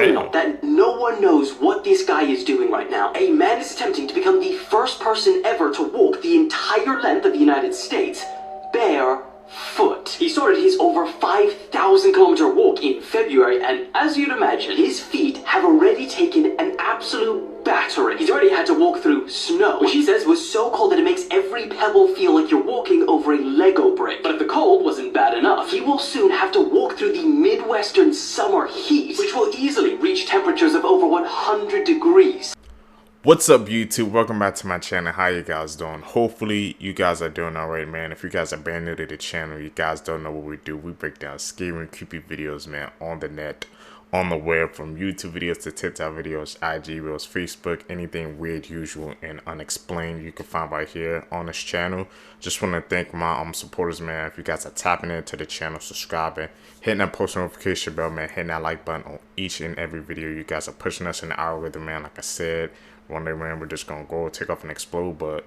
criminal that no one knows what this guy is doing right now. A man is attempting to become the first person ever to walk the entire length of the United States barefoot. He started his over 5,000 kilometer walk in February, and as you'd imagine, his feet have already taken an absolute battering. He's already had to walk through snow, which he says was so cold that it makes every pebble feel like you're walking over a Lego brick. But if the cold wasn't bad enough, he will soon have to walk through the Midwestern summer heat, which will easily reach temperatures of over 100 degrees. What's up, YouTube? Welcome back to my channel. How you guys doing? Hopefully you guys are doing alright, man. If you guys are brand new to the channel, you guys don't know what we do. We break down scary and creepy videos, man, on the net, on the web, from YouTube videos to TikTok videos, IG reels, Facebook, anything weird, usual, and unexplained you can find right here on this channel. Just want to thank my supporters, man. If you guys are tapping into the channel, subscribing, hitting that post notification bell, man, hitting that like button on each and every video. You guys are pushing us in the algorithm, man. Like I said, one day, man, we're just gonna go take off and explode, but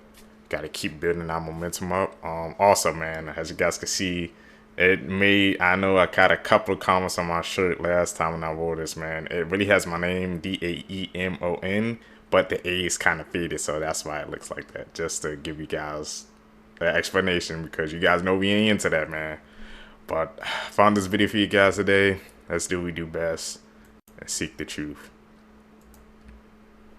gotta keep building our momentum up. Also, man, as you guys can see, I know I got a couple of comments on my shirt last time when I wore this, man. It really has my name, D-A-E-M-O-N, but the A is kind of faded, so that's why it looks like that. Just to give you guys the explanation, because you guys know we ain't into that, man. But I found this video for you guys today. Let's do what we do best and seek the truth.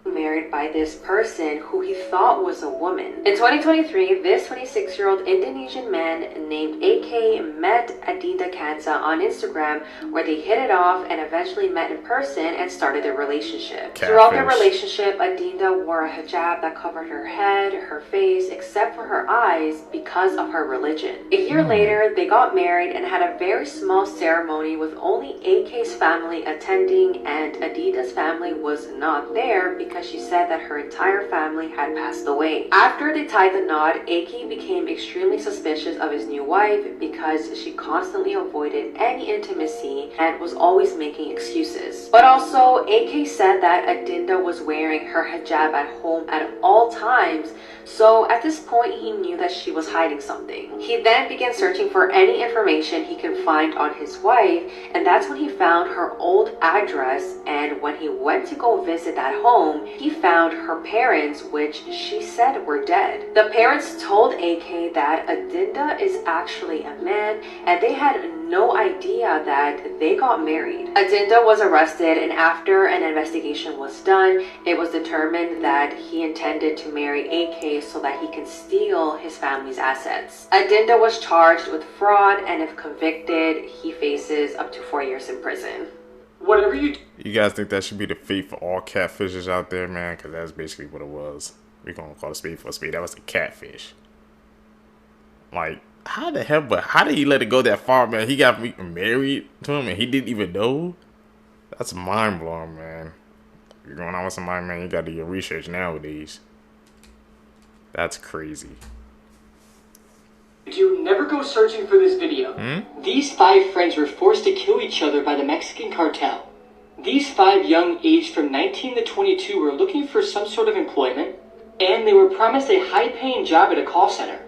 Married by this person who he thought was a woman. In 2023, this 26-year-old Indonesian man named AK met Adinda Kansa on Instagram, where they hit it off and eventually met in person and started their relationship. Throughout their relationship, Adinda wore a hijab that covered her head, her face, except for her eyes because of her religion. A year later, they got married and had a very small ceremony with only AK's family attending, and Adinda's family was not there because she said that her entire family had passed away. After they tied the knot, AK became extremely suspicious of his new wife because she constantly avoided any intimacy and was always making excuses. But also, AK said that Adinda was wearing her hijab at home at all times, so at this point he knew that she was hiding something. He then began searching for any information he could find on his wife, and that's when he found her old address, and when he went to go visit that home, he found her parents, which she said were dead. The parents told AK that Adinda is actually a man, and they had no idea that they got married. Adinda was arrested, and after an investigation was done, it was determined that he intended to marry AK so that he can steal his family's assets. Adinda was charged with fraud, and if convicted, he faces up to 4 years in prison. Whatever you guys think that should be the fate for all catfishes out there, man? Because that's basically what it was. We're gonna call a spade for a spade. That was a catfish. Like, how the hell, but how did he let it go that far, man? He got married to him and he didn't even know? That's mind blowing, man. If you're going on with somebody, man, you gotta do your research nowadays. That's crazy. You never go searching for this video. These 5 friends were forced to kill each other by the Mexican cartel. These 5 young, aged from 19 to 22, were looking for some sort of employment, and they were promised a high-paying job at a call center.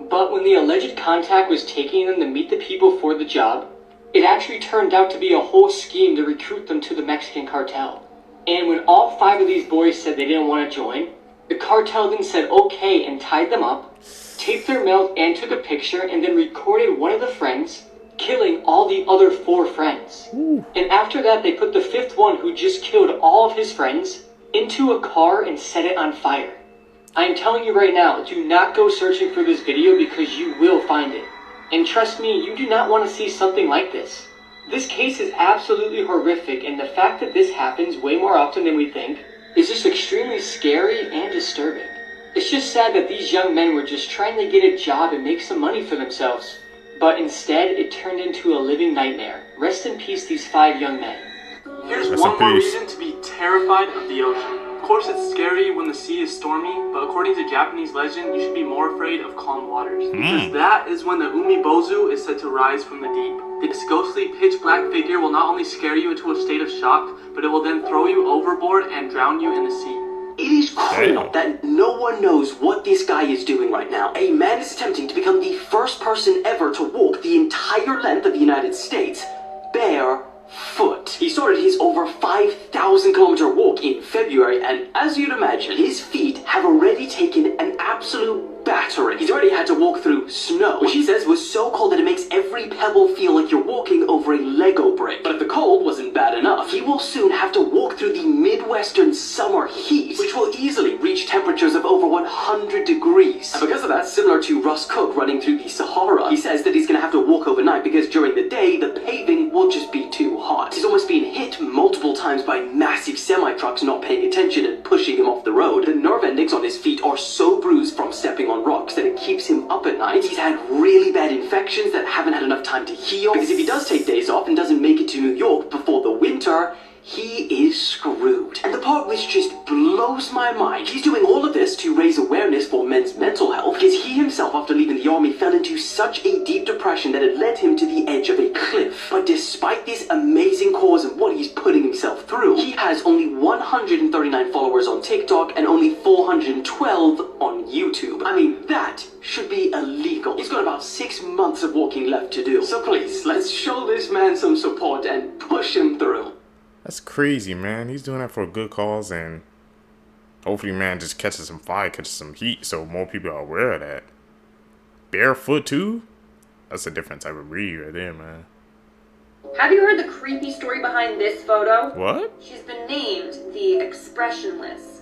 But when the alleged contact was taking them to meet the people for the job, it actually turned out to be a whole scheme to recruit them to the Mexican cartel. And when all 5 of these boys said they didn't want to join, the cartel then said okay and tied them up, taped their mouth and took a picture, and then recorded one of the friends killing all the other 4 friends. And after that, they put the 5th one, who just killed all of his friends, into a car and set it on fire. I am telling you right now, do not go searching for this video because you will find it. And trust me, you do not want to see something like this. This case is absolutely horrific, and the fact that this happens way more often than we think is just extremely scary and disturbing. It's just sad that these young men were just trying to get a job and make some money for themselves. But instead, it turned into a living nightmare. Rest in peace, these 5 young men. Here's one more reason to be terrified of the ocean. Of course, it's scary when the sea is stormy, but according to Japanese legend, you should be more afraid of calm waters. Because that is when the umibozu is said to rise from the deep. This ghostly pitch black figure will not only scare you into a state of shock, but it will then throw you overboard and drown you in the sea. It is criminal that no one knows what this guy is doing right now. A man is attempting to become the first person ever to walk the entire length of the United States barefoot. foot. He started his over 5,000 kilometer walk in February, and as you'd imagine, his feet have already taken an absolute battering. He's already had to walk through snow, which he says was so cold that it makes every pebble feel like you're walking over a Lego brick. But if the cold wasn't bad enough, he will soon have to walk through the Midwestern summer heat, which will easily reach temperatures of over 100 degrees. And because of that, similar to Russ Cook running through the Sahara, he says that he's going to have to walk overnight because during the day, the paving will just be too hot. He's almost been hit multiple times by massive semi-trucks not paying attention and pushing him off the road. The nerve endings on his feet are so bruised from stepping on rocks that it keeps him up at night. He's had really bad infections that haven't had enough time to heal, because if he does take days off and doesn't make it to New York before the winter, he is screwed. And the part which just blows my mind, he's doing all of this to raise awareness for men's mental health, because he himself, after leaving the army, fell into such a deep depression that it led him to the edge of a cliff. But despite this amazing cause and what he's putting himself through, he has only 139 followers on TikTok and only 412 on YouTube. I mean, that should be illegal. He's got about 6 months of walking left to do. So please, let's show this man some support and push him through. That's crazy, man. He's doing that for a good cause, and hopefully, man, just catches some fire, catches some heat, so more people are aware of that. Barefoot, too? That's a different type of breed right there, man. Have you heard the creepy story behind this photo? What? She's been named the Expressionless.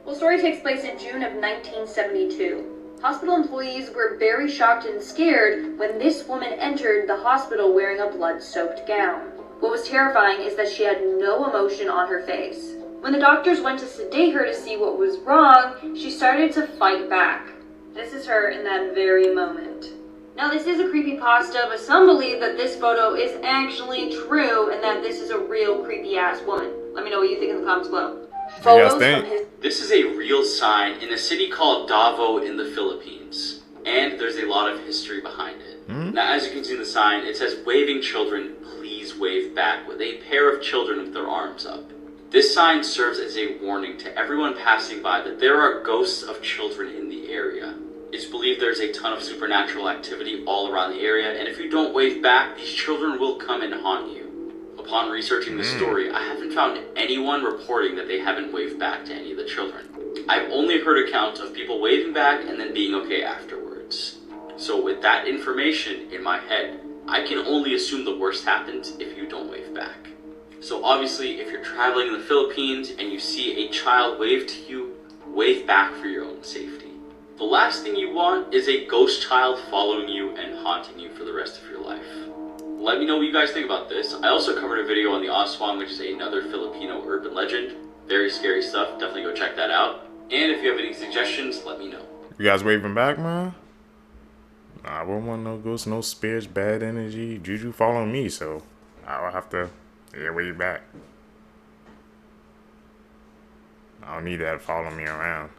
Well, the story takes place in June of 1972. Hospital employees were very shocked and scared when this woman entered the hospital wearing a blood-soaked gown. What was terrifying is that she had no emotion on her face. When the doctors went to sedate her to see what was wrong, she started to fight back. This is her in that very moment. Now, this is a creepypasta, but some believe that this photo is actually true and that this is a real creepy-ass woman. Let me know what you think in the comments below. Photos from his... This is a real sign in a city called Davao in the Philippines, and there's a lot of history behind it. Now, as you can see in the sign, it says, "Waving children, please wave back," with a pair of children with their arms up. This sign serves as a warning to everyone passing by that there are ghosts of children in the area. It's believed there's a ton of supernatural activity all around the area, and if you don't wave back, these children will come and haunt you. Upon researching the story, I haven't found anyone reporting that they haven't waved back to any of the children. I've only heard accounts of people waving back and then being okay afterwards. So with that information in my head, I can only assume the worst happens if you don't wave back. So obviously, if you're traveling in the Philippines and you see a child wave to you, wave back for your own safety. The last thing you want is a ghost child following you and haunting you for the rest of your life. Let me know what you guys think about this. I also covered a video on the Aswang, which is another Filipino urban legend. Very scary stuff, definitely go check that out. And if you have any suggestions, let me know. You guys waving back, man? I wouldn't want no ghosts, no spirits, bad energy, juju following me, so I'll have to wave back. I don't need that following me around.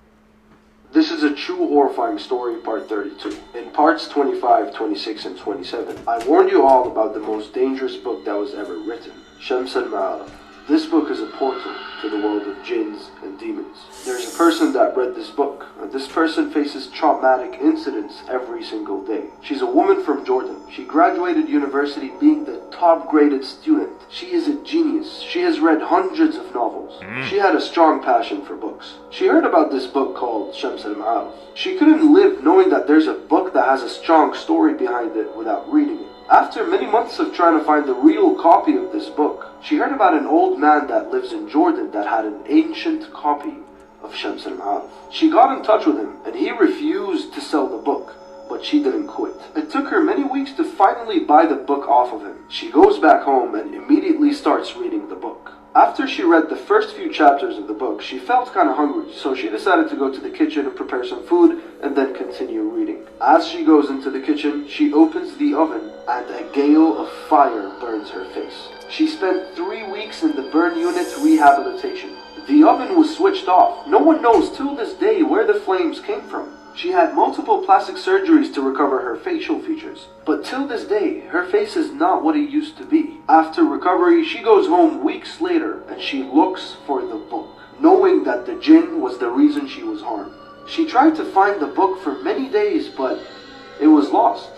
This is a true horrifying story, part 32. In parts 25, 26, and 27, I warned you all about the most dangerous book that was ever written, Shams al-Ma'arif. This book is a portal to the world of jinns and demons. There's a person that read this book, and this person faces traumatic incidents every single day. She's a woman from Jordan. She graduated university being the top graded student. She is a genius. She has read hundreds of novels. She had a strong passion for books. She heard about this book called Shams al-Ma'arif. She couldn't live knowing that there's a book that has a strong story behind it without reading it. After many months of trying to find the real copy of this book, she heard about an old man that lives in Jordan that had an ancient copy of Shams al-Ma'arif. She got in touch with him, and he refused to sell the book, but she didn't quit. It took her many weeks to finally buy the book off of him. She goes back home and immediately starts reading the book. After she read the first few chapters of the book, she felt kind of hungry, so she decided to go to the kitchen and prepare some food and then continue reading. As she goes into the kitchen, she opens the oven and a gale of fire burns her face. She spent 3 weeks in the burn unit rehabilitation. The oven was switched off. No one knows till this day where the flames came from. She had multiple plastic surgeries to recover her facial features, but till this day, her face is not what it used to be. After recovery, she goes home weeks later and she looks for the book, knowing that the jinn was the reason she was harmed. She tried to find the book for many days, but it was lost.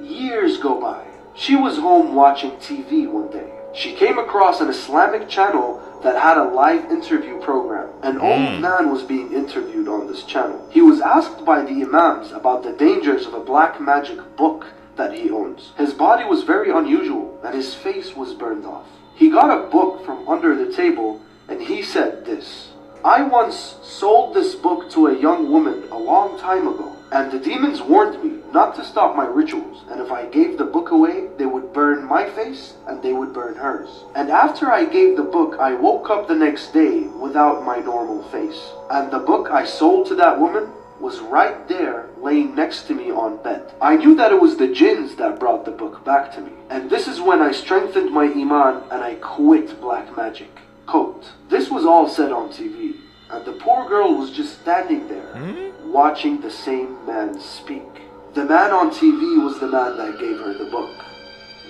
Years go by. She was home watching TV one day She came across an Islamic channel that had a live interview program. An old man was being interviewed on this channel. He was asked by the imams about the dangers of a black magic book that he owns. His body was very unusual and his face was burned off. He got a book from under the table and he said this: "I once sold this book to a young woman a long time ago, and the demons warned me not to stop my rituals, and if I gave the book away, they would burn my face and they would burn hers. And after I gave the book, I woke up the next day without my normal face, and the book I sold to that woman was right there laying next to me on bed. I knew that it was the jinns that brought the book back to me, and this is when I strengthened my iman and I quit black magic." Quote, this was all said on TV, and the poor girl was just standing there, watching the same man speak. The man on TV was the man that gave her the book.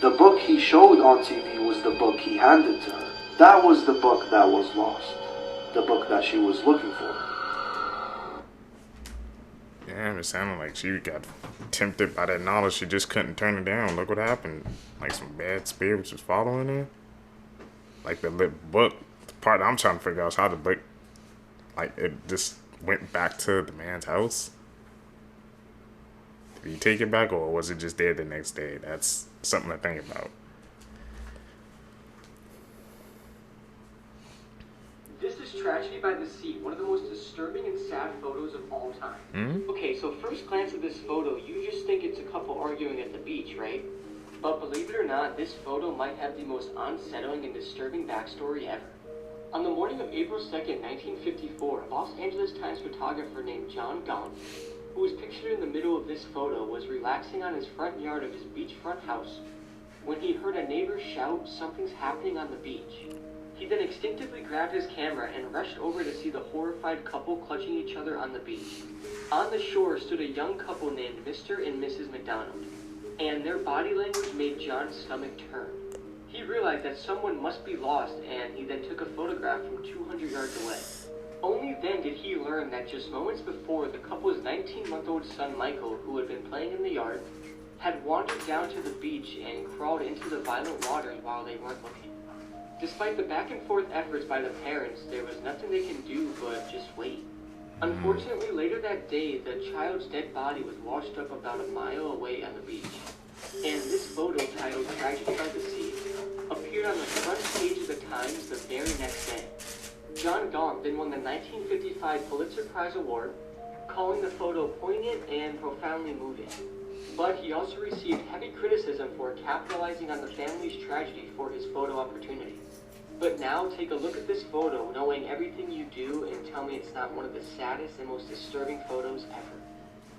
The book he showed on TV was the book he handed to her. That was the book that was lost. The book that she was looking for. Damn, it sounded like she got tempted by that knowledge. She just couldn't turn it down. Look what happened. Like some bad spirits was following her. Like the book, the part I'm trying to figure out is how the book, like it just went back to the man's house. Did he take it back or was it just there the next day? That's something to think about. This is Tragedy by the Sea, one of the most disturbing and sad photos of all time. Okay, so first glance at this photo, you just think it's a couple arguing at the beach, right? But believe it or not, this photo might have the most unsettling and disturbing backstory ever. On the morning of April 2nd, 1954, Los Angeles Times photographer named John Gaunt, who was pictured in the middle of this photo, was relaxing on his front yard of his beachfront house when he heard a neighbor shout, "Something's happening on the beach." He then instinctively grabbed his camera and rushed over to see the horrified couple clutching each other on the beach. On the shore stood a young couple named Mr. and Mrs. McDonald, and their body language made John's stomach turn. He realized that someone must be lost, and he then took a photograph from 200 yards away. Only then did he learn that just moments before, the couple's 19-month-old son Michael, who had been playing in the yard, had wandered down to the beach and crawled into the violent waters while they weren't looking. Despite the back-and-forth efforts by the parents, there was nothing they can do but just wait. Unfortunately, later that day, the child's dead body was washed up about a mile away on the beach. And this photo, titled "Tragedy by the Sea," appeared on the front page of the Times the very next day. John Gaunt then won the 1955 Pulitzer Prize Award, calling the photo poignant and profoundly moving. But he also received heavy criticism for capitalizing on the family's tragedy for his photo opportunity. But now, take a look at this photo, knowing everything you do, and tell me it's not one of the saddest and most disturbing photos ever.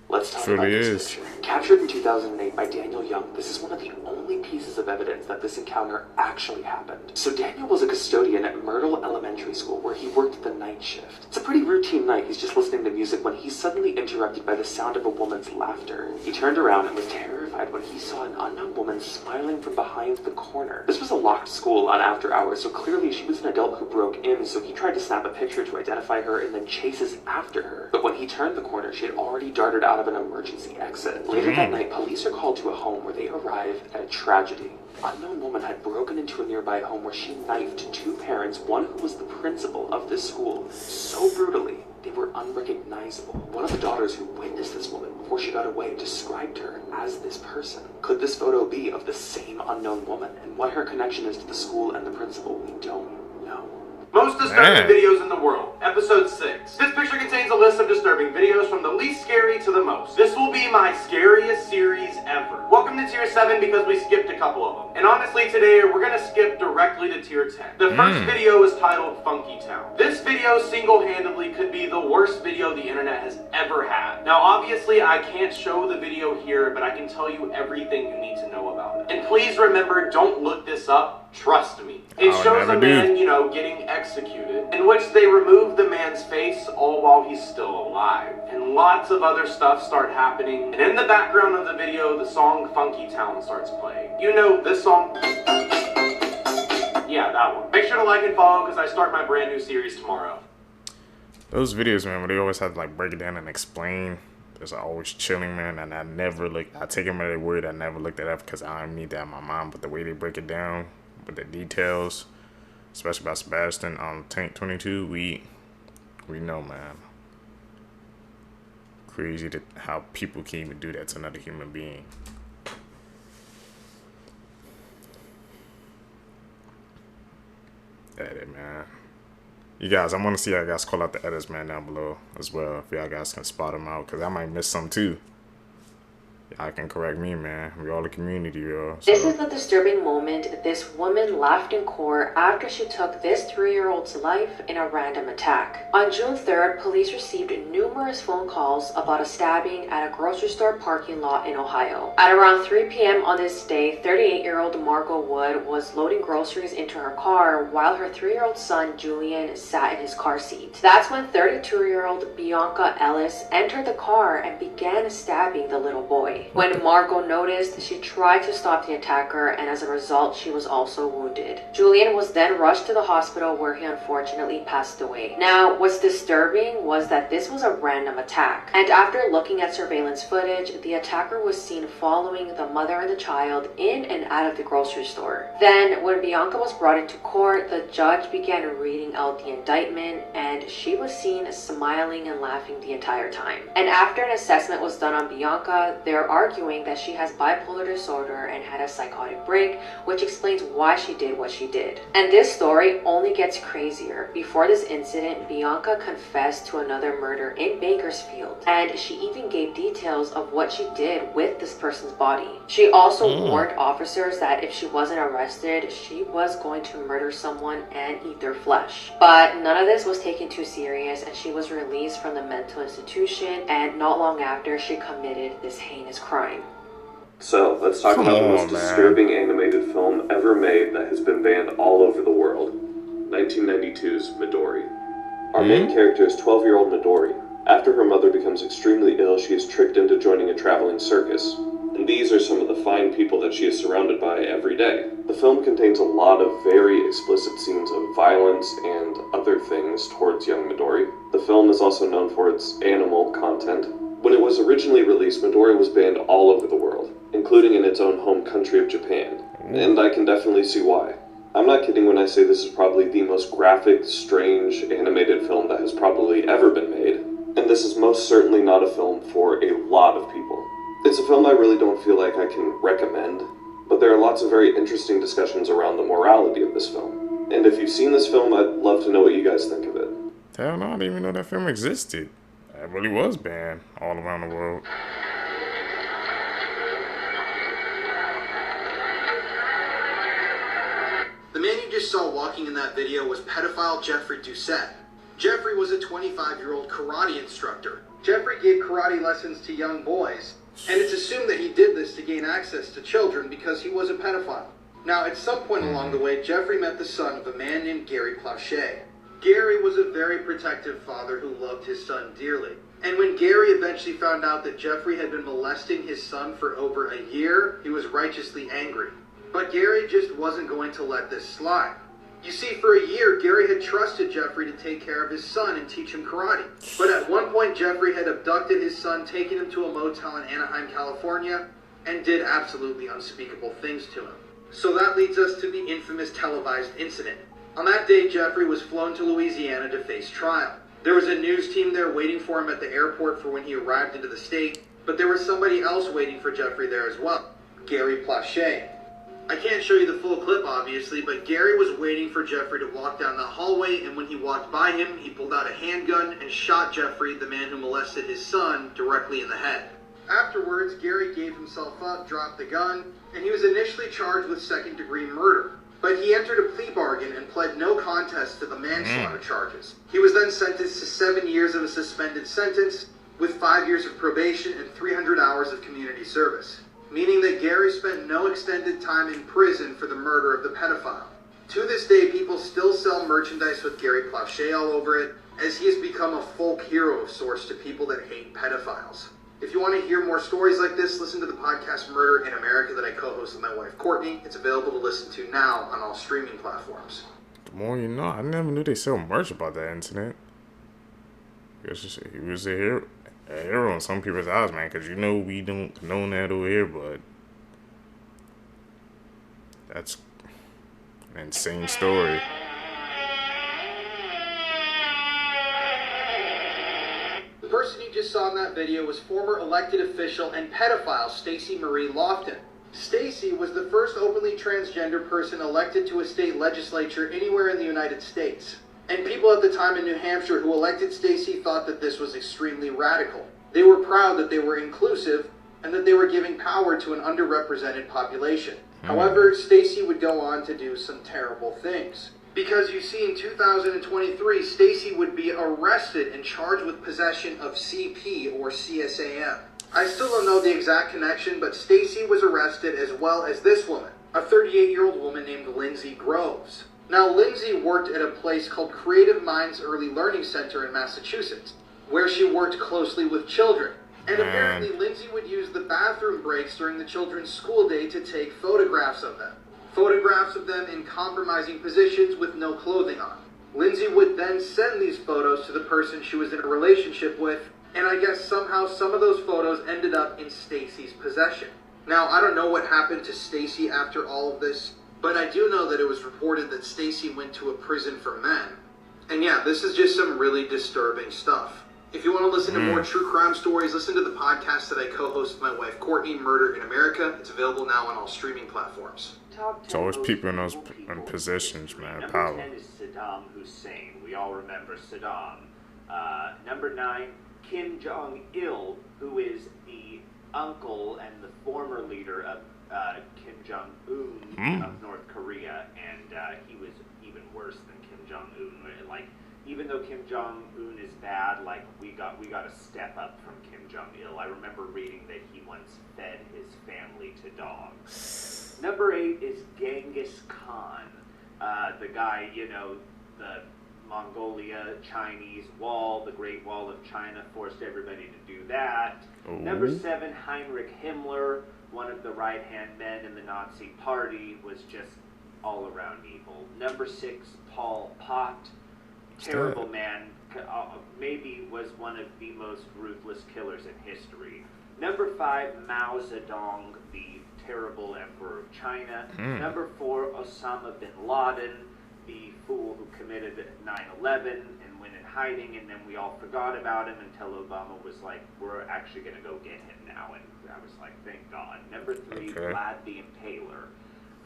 Let's talk Truly about this is. picture. Captured in 2008 by Daniel Young, this is one of the only pieces of evidence that this encounter actually happened. So Daniel was a custodian at Myrtle Elementary School where he worked the night shift. It's a pretty routine night. He's just listening to music when he's suddenly interrupted by the sound of a woman's laughter. He turned around and was terrified when he saw an unknown woman smiling from behind the corner. This was a locked school on after hours, so clearly she was an adult who broke in, so he tried to snap a picture to identify her and then chases after her. But when he turned the corner, she had already darted out of an emergency exit. Later that night, police are called to a home where they arrive at a tragedy. An unknown woman had broken into a nearby home where she knifed two parents, one who was the principal of this school, so brutally they were unrecognizable. One of the daughters who witnessed this woman before she got away described her as this person. Could this photo be of the same unknown woman? And what her connection is to the school and the principal, we don't know. Most disturbing videos in the world. Episode 6. This picture contains a list of disturbing videos from the least scary to the most. This will be my scariest series ever. Welcome to Tier 7 because we skipped a couple of them. And honestly today we're gonna skip directly to Tier 10. The first video is titled Funky Town. This video single-handedly could be the worst video the internet has ever had. Now obviously I can't show the video here, but I can tell you everything you need to know about it. And please remember, don't look this up. Trust me. It shows a man, getting executed, in which they remove the man's face all while he's still alive. And lots of other stuff start happening. And in the background of the video, the song Funky Town starts playing. You know this song? Yeah, that one. Make sure to like and follow because I start my brand new series tomorrow. Those videos, man, where they always have to like break it down and explain. It's always chilling, man, and I take them at their word. I never looked it up because I don't need that in my mind. But the way they break it down, But the details, especially about Sebastian on Tank 22, we know, man. Crazy to how people can even do that to another human being. Edit, man. You guys, I want to see y'all guys call out the edits, man, down below as well. If y'all guys can spot them out, because I might miss some too. Y'all can correct me, man. We all a community, yo. So. This is the disturbing moment. This woman laughed in court after she took this 3-year-old's life in a random attack. On June 3rd, police received numerous phone calls about a stabbing at a grocery store parking lot in Ohio. At around 3 p.m. on this day, 38-year-old Margot Wood was loading groceries into her car while her 3-year-old son, Julian, sat in his car seat. That's when 32-year-old Bianca Ellis entered the car and began stabbing the little boy. When Margot noticed, she tried to stop the attacker, and as a result, she was also wounded. Julian was then rushed to the hospital where he unfortunately passed away. Now, what's disturbing was that this was a random attack, and after looking at surveillance footage, the attacker was seen following the mother and the child in and out of the grocery store. Then, when Bianca was brought into court, the judge began reading out the indictment, and she was seen smiling and laughing the entire time. And after an assessment was done on Bianca, they're arguing that she has bipolar disorder and had a psychotic break, which explains why she did what she did. And this story only gets crazier. Before this incident, Bianca confessed to another murder in Bakersfield, and she even gave details of what she did with this person's body. She also warned officers that if she wasn't arrested, she was going to murder someone and eat their flesh. But none of this was taken too serious, and she was released from the mental institution, and not long after, she committed this heinous crime. So, let's talk about the most disturbing animated film ever made that has been banned all over the world. 1992's Midori. Our main character is 12-year-old Midori. After her mother becomes extremely ill, she is tricked into joining a traveling circus. And these are some of the fine people that she is surrounded by every day. The film contains a lot of very explicit scenes of violence and other things towards young Midori. The film is also known for its animal content. When it was originally released, Midori was banned all over the world, including in its own home country of Japan. And I can definitely see why. I'm not kidding when I say this is probably the most graphic, strange, animated film that has probably ever been made. And this is most certainly not a film for a lot of people. It's a film I really don't feel like I can recommend, but there are lots of very interesting discussions around the morality of this film. And if you've seen this film, I'd love to know what you guys think of it. Hell no, I didn't even know that film existed. It really was banned all around the world. The man you just saw walking in that video was pedophile Jeffrey Doucette. Jeffrey was a 25-year-old karate instructor. Jeffrey gave karate lessons to young boys, and it's assumed that he did this to gain access to children because he was a pedophile. Now, at some point along the way, Jeffrey met the son of a man named Gary Plauché. Gary was a very protective father who loved his son dearly. And when Gary eventually found out that Jeffrey had been molesting his son for over a year, he was righteously angry. But Gary just wasn't going to let this slide. You see, for a year, Gary had trusted Jeffrey to take care of his son and teach him karate. But at one point, Jeffrey had abducted his son, taken him to a motel in Anaheim, California, and did absolutely unspeakable things to him. So that leads us to the infamous televised incident. On that day, Jeffrey was flown to Louisiana to face trial. There was a news team there waiting for him at the airport for when he arrived into the state, but there was somebody else waiting for Jeffrey there as well, Gary Plauché. I can't show you the full clip, obviously, but Gary was waiting for Jeffrey to walk down the hallway, and when he walked by him, he pulled out a handgun and shot Jeffrey, the man who molested his son, directly in the head. Afterwards, Gary gave himself up, dropped the gun, and he was initially charged with second-degree murder. But he entered a plea bargain and pled no contest to the manslaughter charges. He was then sentenced to 7 years of a suspended sentence, with 5 years of probation and 300 hours of community service, meaning that Gary spent no extended time in prison for the murder of the pedophile. To this day, people still sell merchandise with Gary Plauché all over it, as he has become a folk hero of sorts to people that hate pedophiles. If you want to hear more stories like this, listen to the podcast Murder in America that I co-host with my wife Courtney. It's available to listen to now on all streaming platforms. The more you know, I never knew they sell merch about that incident. Guess he was a hero in some people's eyes, man, because you know we don't condone that over here, but that's Insane story. The person you just saw in that video was former elected official and pedophile Stacey Marie Lofton. Stacey was the first openly transgender person elected to a state legislature anywhere in the United States. And people at the time in New Hampshire who elected Stacey thought that this was extremely radical. They were proud that they were inclusive and that they were giving power to an underrepresented population. However, Stacey would go on to do some terrible things. Because you see, in 2023, Stacey would be arrested and charged with possession of CP or CSAM. I still don't know the exact connection, but Stacey was arrested as well as this woman, a 38-year-old woman named Lindsay Groves. Now, Lindsay worked at a place called Creative Minds Early Learning Center in Massachusetts, where she worked closely with children. And apparently, Lindsay would use the bathroom breaks during the children's school day to take photographs of them. Photographs of them in compromising positions with no clothing on. Lindsay would then send these photos to the person she was in a relationship with, and I guess somehow some of those photos ended up in Stacey's possession. Now, I don't know what happened to Stacey after all of this, but I do know that it was reported that Stacey went to a prison for men. And yeah, this is just some really disturbing stuff. If you want to listen to more true crime stories, listen to the podcast that I co-host with my wife Courtney, Murder in America. It's available now on all streaming platforms. It's always people in those positions, man. Power. Number 10 is Saddam Hussein. We all remember Saddam. Number 9, Kim Jong-il, who is the uncle and the former leader of Kim Jong-un of North Korea, and he was even worse than Kim Jong-un. Like, even though Kim Jong-un is bad, like we got to step up from Kim Jong-il. I remember reading that he once fed his family to dogs. Number 8 is Genghis Khan, the guy, you know, the Mongolia Chinese wall, the Great Wall of China, forced everybody to do that. Ooh. Number 7, Heinrich Himmler, one of the right-hand men in the Nazi Party, was just all around evil. Number 6, Pol Pot, terrible man, maybe was one of the most ruthless killers in history. Number 5, Mao Zedong, the terrible emperor of China. Number 4, Osama bin Laden, the fool who committed 9/11 and went in hiding, and then we all forgot about him until Obama was like, we're actually going to go get him now, and I was like, thank God. Number 3, Vlad the Impaler.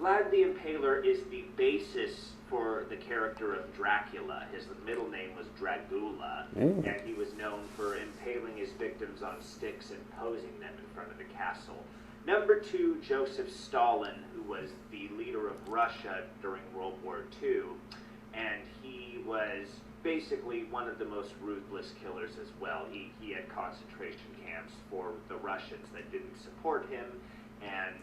Vlad the Impaler is the basis for the character of Dracula. His middle name was Dragula, and he was known for impaling his victims on sticks and posing them in front of the castle. Number 2, Joseph Stalin, who was the leader of Russia during World War II, and he was basically one of the most ruthless killers as well. He had concentration camps for the Russians that didn't support him, and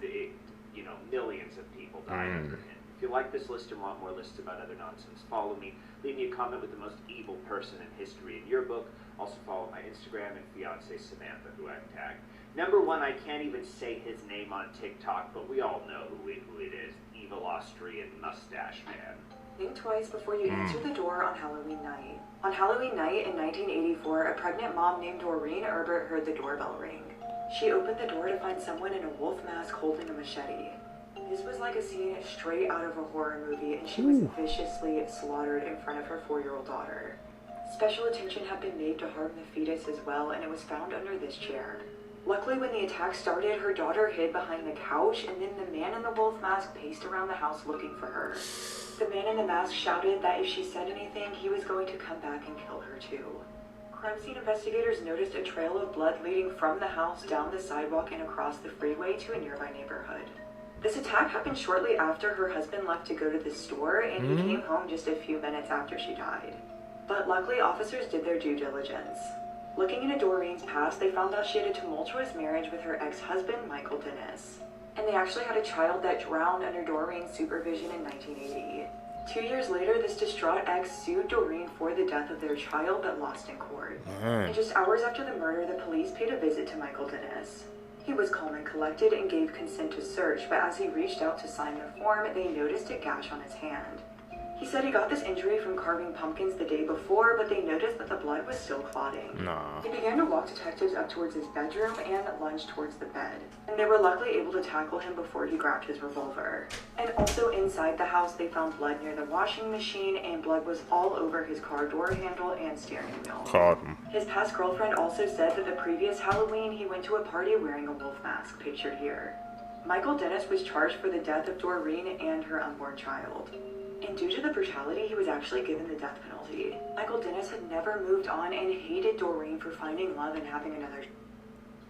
millions of people died under him. If you like this list and want more lists about other nonsense, follow me. Leave me a comment with the most evil person in history in your book. Also follow my Instagram and fiance Samantha, who I've tagged. Number 1, I can't even say his name on TikTok, but we all know who it is. Evil Austrian Mustache Man. Think twice before you answer the door on Halloween night. On Halloween night in 1984, a pregnant mom named Doreen Herbert heard the doorbell ring. She opened the door to find someone in a wolf mask holding a machete. This was like a scene straight out of a horror movie, and she was viciously slaughtered in front of her 4-year-old daughter. Special attention had been made to harm the fetus as well, and it was found under this chair. Luckily, when the attack started, her daughter hid behind the couch, and then the man in the wolf mask paced around the house looking for her. The man in the mask shouted that if she said anything, he was going to come back and kill her too. Crime scene investigators noticed a trail of blood leading from the house down the sidewalk and across the freeway to a nearby neighborhood. This attack happened shortly after her husband left to go to the store, and he came home just a few minutes after she died. But luckily, officers did their due diligence. Looking into Doreen's past, they found out she had a tumultuous marriage with her ex-husband, Michael Dennis. And they actually had a child that drowned under Doreen's supervision in 1980. 2 years later, this distraught ex sued Doreen for the death of their child but lost in court. And just hours after the murder, the police paid a visit to Michael Dennis. He was calm and collected and gave consent to search, but as he reached out to sign the form, they noticed a gash on his hand. He said he got this injury from carving pumpkins the day before, but they noticed that the blood was still clotting. Nah. He began to walk detectives up towards his bedroom and lunged towards the bed, and they were luckily able to tackle him before he grabbed his revolver. And also inside the house, they found blood near the washing machine, and blood was all over his car door handle and steering wheel. Caught him. His past girlfriend also said that the previous Halloween, he went to a party wearing a wolf mask, pictured here. Michael Dennis was charged for the death of Doreen and her unborn child. And due to the brutality, he was actually given the death penalty. Michael Dennis had never moved on and hated Doreen for finding love and having another.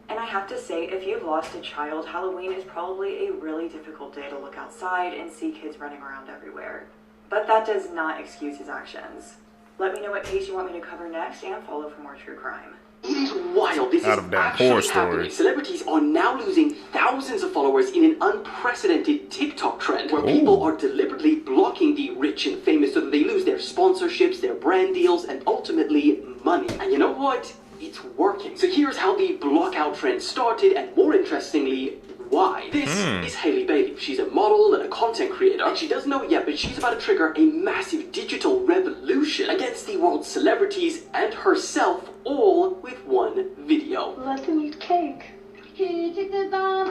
And I have to say, if you've lost a child, Halloween is probably a really difficult day to look outside and see kids running around everywhere. But that does not excuse his actions. Let me know what case you want me to cover next and follow for more true crime. It is wild. This Out is of that actually horror happening. story. Celebrities are now losing thousands of followers in an unprecedented TikTok trend where people are deliberately blocking the rich and famous so that they lose their sponsorships, their brand deals, and ultimately money. And you know what? It's working. So here's how the blockout trend started, and more interestingly, why. This is Hailey Bailey. She's a model and a content creator, and she doesn't know it yet, but she's about to trigger a massive digital revolution against the world's celebrities and herself, all with one video. Let them eat cake. Can you take the bomb?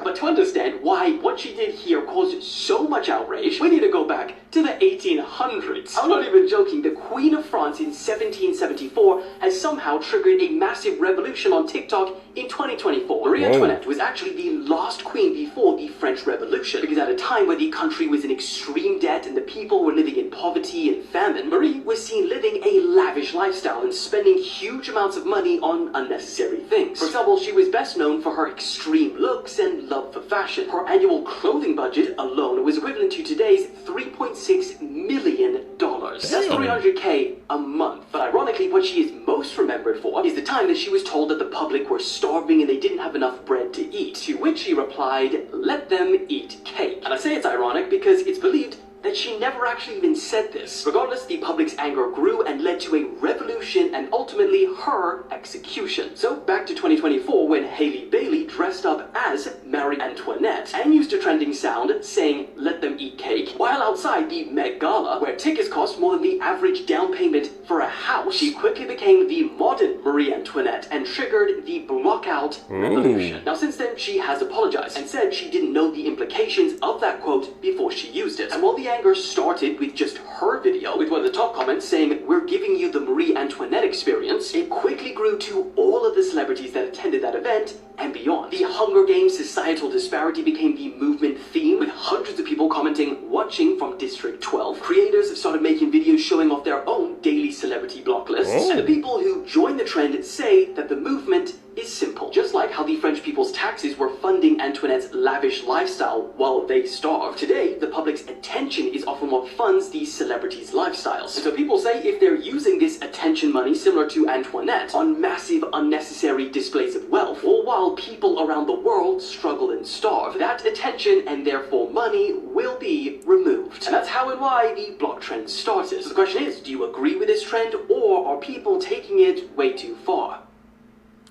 But to understand why what she did here caused so much outrage, we need to go back to the 1800s. I'm not even joking. The Queen of France in 1774 has somehow triggered a massive revolution on TikTok in 2024. Marie Antoinette was actually the last queen before the French Revolution, because at a time where the country was in extreme debt and the people were living in poverty and famine, Marie was seen living a lavish lifestyle and spending huge amounts of money on unnecessary things. For example, she was best known for her extreme looks and love for fashion. Her annual clothing budget alone was equivalent to today's $3.6 million. That's $300K a month. But ironically, what she is most remembered for is the time that she was told that the public were starving and they didn't have enough bread to eat, to which she replied, "Let them eat cake." And I say it's ironic because it's believed that she never actually even said this. Regardless, the public's anger grew and led to a revolution and ultimately her execution. So back to 2024, when Hailey Bailey dressed up as Marie Antoinette and used a trending sound saying "let them eat cake" while outside the Met Gala, where tickets cost more than the average down payment for a house. She quickly became the modern Marie Antoinette and triggered the blockout revolution. Now since then, she has apologized and said she didn't know the implications of that quote before she used it. And while the anger started with just her video, with one of the top comments saying "we're giving you the Marie Antoinette experience," it quickly grew to all of the celebrities that attended that event and beyond. The Hunger Games societal disparity became the movement theme, with hundreds of people commenting "watching from District 12." Creators started making videos showing off their own daily celebrity block lists, and the people who joined the trend say that the movement is simple. Just like how the French people's taxes were funding Antoinette's lavish lifestyle while they starved, today the public's attention is often what funds these celebrities' lifestyles. And so people say if they're using this attention money similar to Antoinette on massive unnecessary displays of wealth, or while people around the world struggle and starve, that attention and therefore money will be removed. And that's how and why the block trend started. So the question is, do you agree with this trend, or are people taking it way too far?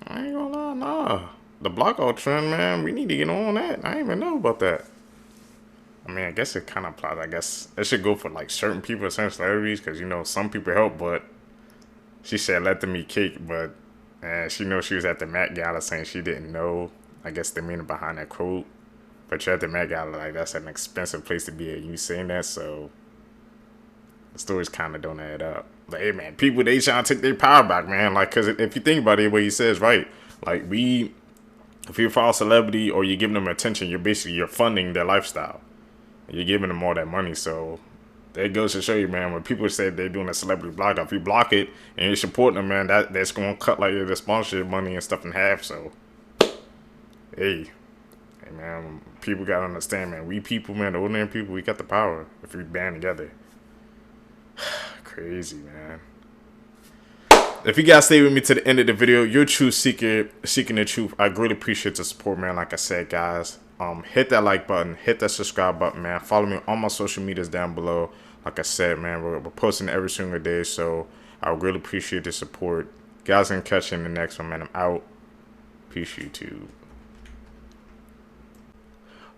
I ain't gonna lie, nah. The blockout trend, man, we need to get on that. I didn't even know about that. I mean, I guess it kind of applies. I guess it should go for like certain people, certain celebrities, because, you know, some people help, but she said let them eat cake, but she knows she was at the Met Gala saying she didn't know, I guess, the meaning behind that quote. But you're at the Met Gala, like, that's an expensive place to be at. You saying that, so the stories kind of don't add up. But hey, man, people, they trying to take their power back, man. Like, because if you think about it, what he says, right? Like, if you follow a celebrity or you're giving them attention, you're funding their lifestyle. You're giving them all that money. So that goes to show you, man, when people say they're doing a celebrity block, if you block it and you're supporting them, man, that's going to cut like the sponsorship money and stuff in half. So, hey, man, people got to understand, man. We people, man, the ordinary people, we got the power if we band together. Crazy, man. If you guys stay with me to the end of the video, you're a true seeker, seeking the truth. I greatly appreciate the support, man. Like I said, guys, hit that like button, hit that subscribe button, man. Follow me on all my social medias down below. Like I said, man, we're posting every single day, so I would really appreciate the support. Guys, can catch you in the next one, man. I'm out. Peace, YouTube.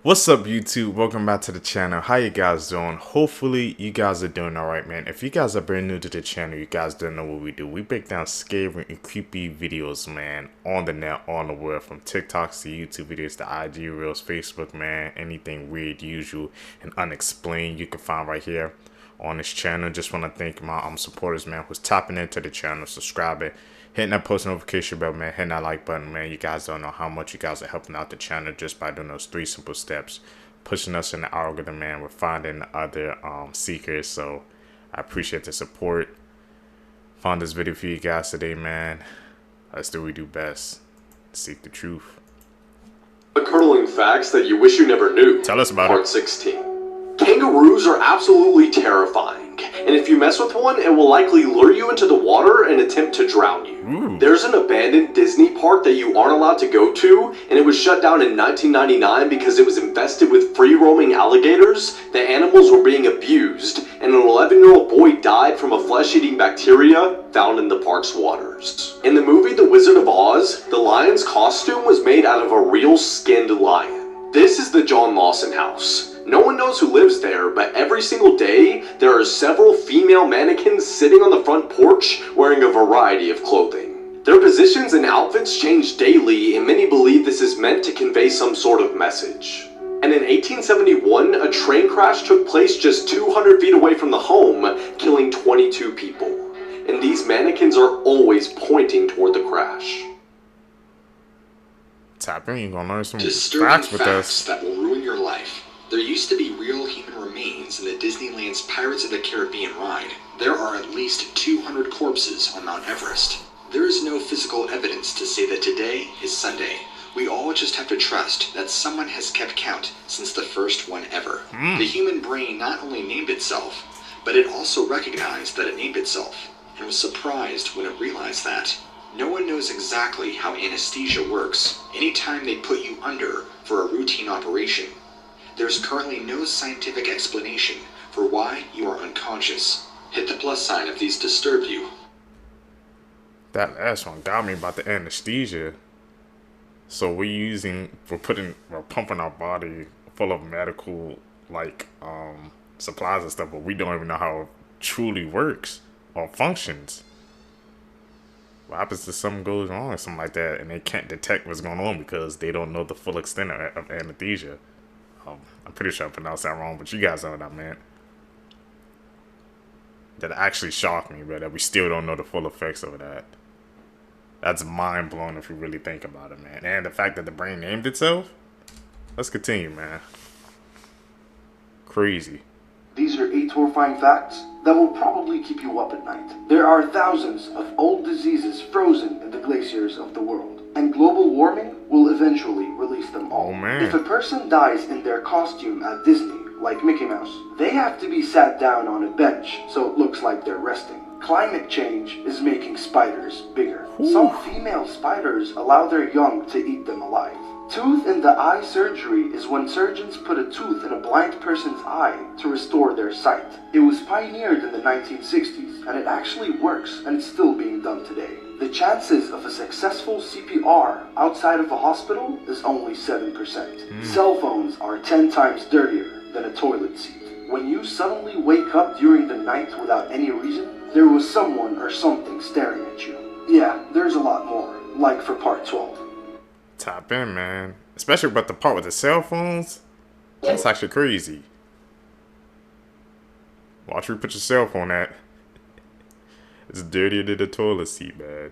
What's up, YouTube? Welcome back to the channel. How you guys doing? Hopefully you guys are doing alright, man. If you guys are brand new to the channel, you guys don't know what we do. We break down scary and creepy videos, man, on the net, on the world, from TikToks to YouTube videos to IG Reels, Facebook, man. Anything weird, usual, and unexplained you can find right here on this channel. Just want to thank my supporters, man, who's tapping into the channel, subscribing, hitting that post notification bell, man, hitting that like button, man. You guys don't know how much you guys are helping out the channel just by doing those 3 simple steps, pushing us in the algorithm, man. We're finding other seekers, so I appreciate the support. Found this video for you guys today, man. Let's do what we do best, seek the truth. The curdling facts that you wish you never knew. Tell us about Part it. 16. Kangaroos are absolutely terrifying, and if you mess with one, it will likely lure you into the water and attempt to drown you. There's an abandoned Disney park that you aren't allowed to go to, and it was shut down in 1999 because it was infested with free-roaming alligators. The animals were being abused, and an 11-year-old boy died from a flesh-eating bacteria found in the park's waters. In the movie The Wizard of Oz, the lion's costume was made out of a real skinned lion. This is the John Lawson house. No one knows who lives there, but every single day, there are several female mannequins sitting on the front porch wearing a variety of clothing. Their positions and outfits change daily, and many believe this is meant to convey some sort of message. And in 1871, a train crash took place just 200 feet away from the home, killing 22 people. And these mannequins are always pointing toward the crash. Tap in, you're gonna learn some disturbing facts with facts us. that will ruin your life. There used to be real human remains in the Disneyland's Pirates of the Caribbean ride. There are at least 200 corpses on Mount Everest. There is no physical evidence to say that today is Sunday. We all just have to trust that someone has kept count since the first one ever. The human brain not only named itself, but it also recognized that it named itself, and was surprised when it realized that. No one knows exactly how anesthesia works anytime they put you under for a routine operation. There's currently no scientific explanation for why you are unconscious. Hit the plus sign if these disturb you. That last one got me about the anesthesia. So we're pumping our body full of medical supplies and stuff, but we don't even know how it truly works or functions. What happens if something goes wrong or something like that and they can't detect what's going on because they don't know the full extent of anesthesia? I'm pretty sure I pronounced that wrong, but you guys know what I meant. That actually shocked me, but that we still don't know the full effects of that. That's mind-blowing if you really think about it, man. And the fact that the brain named itself? Let's continue, man. Crazy. These are 8 horrifying facts that will probably keep you up at night. There are thousands of old diseases frozen in the glaciers of the world, and global warming will eventually release them all. Oh, man. If a person dies in their costume at Disney, like Mickey Mouse, they have to be sat down on a bench so it looks like they're resting. Climate change is making spiders bigger. Some female spiders allow their young to eat them alive. Tooth in the eye surgery is when surgeons put a tooth in a blind person's eye to restore their sight. It was pioneered in the 1960s, and it actually works, and it's still being done today. The chances of a successful CPR outside of a hospital is only 7%. Cell phones are 10 times dirtier than a toilet seat. When you suddenly wake up during the night without any reason, there was someone or something staring at you. Yeah, there's a lot more, like for part 12. Tap in, man. Especially about the part with the cell phones. That's actually crazy. Watch where you put your cell phone at. It's dirtier than the toilet seat, man.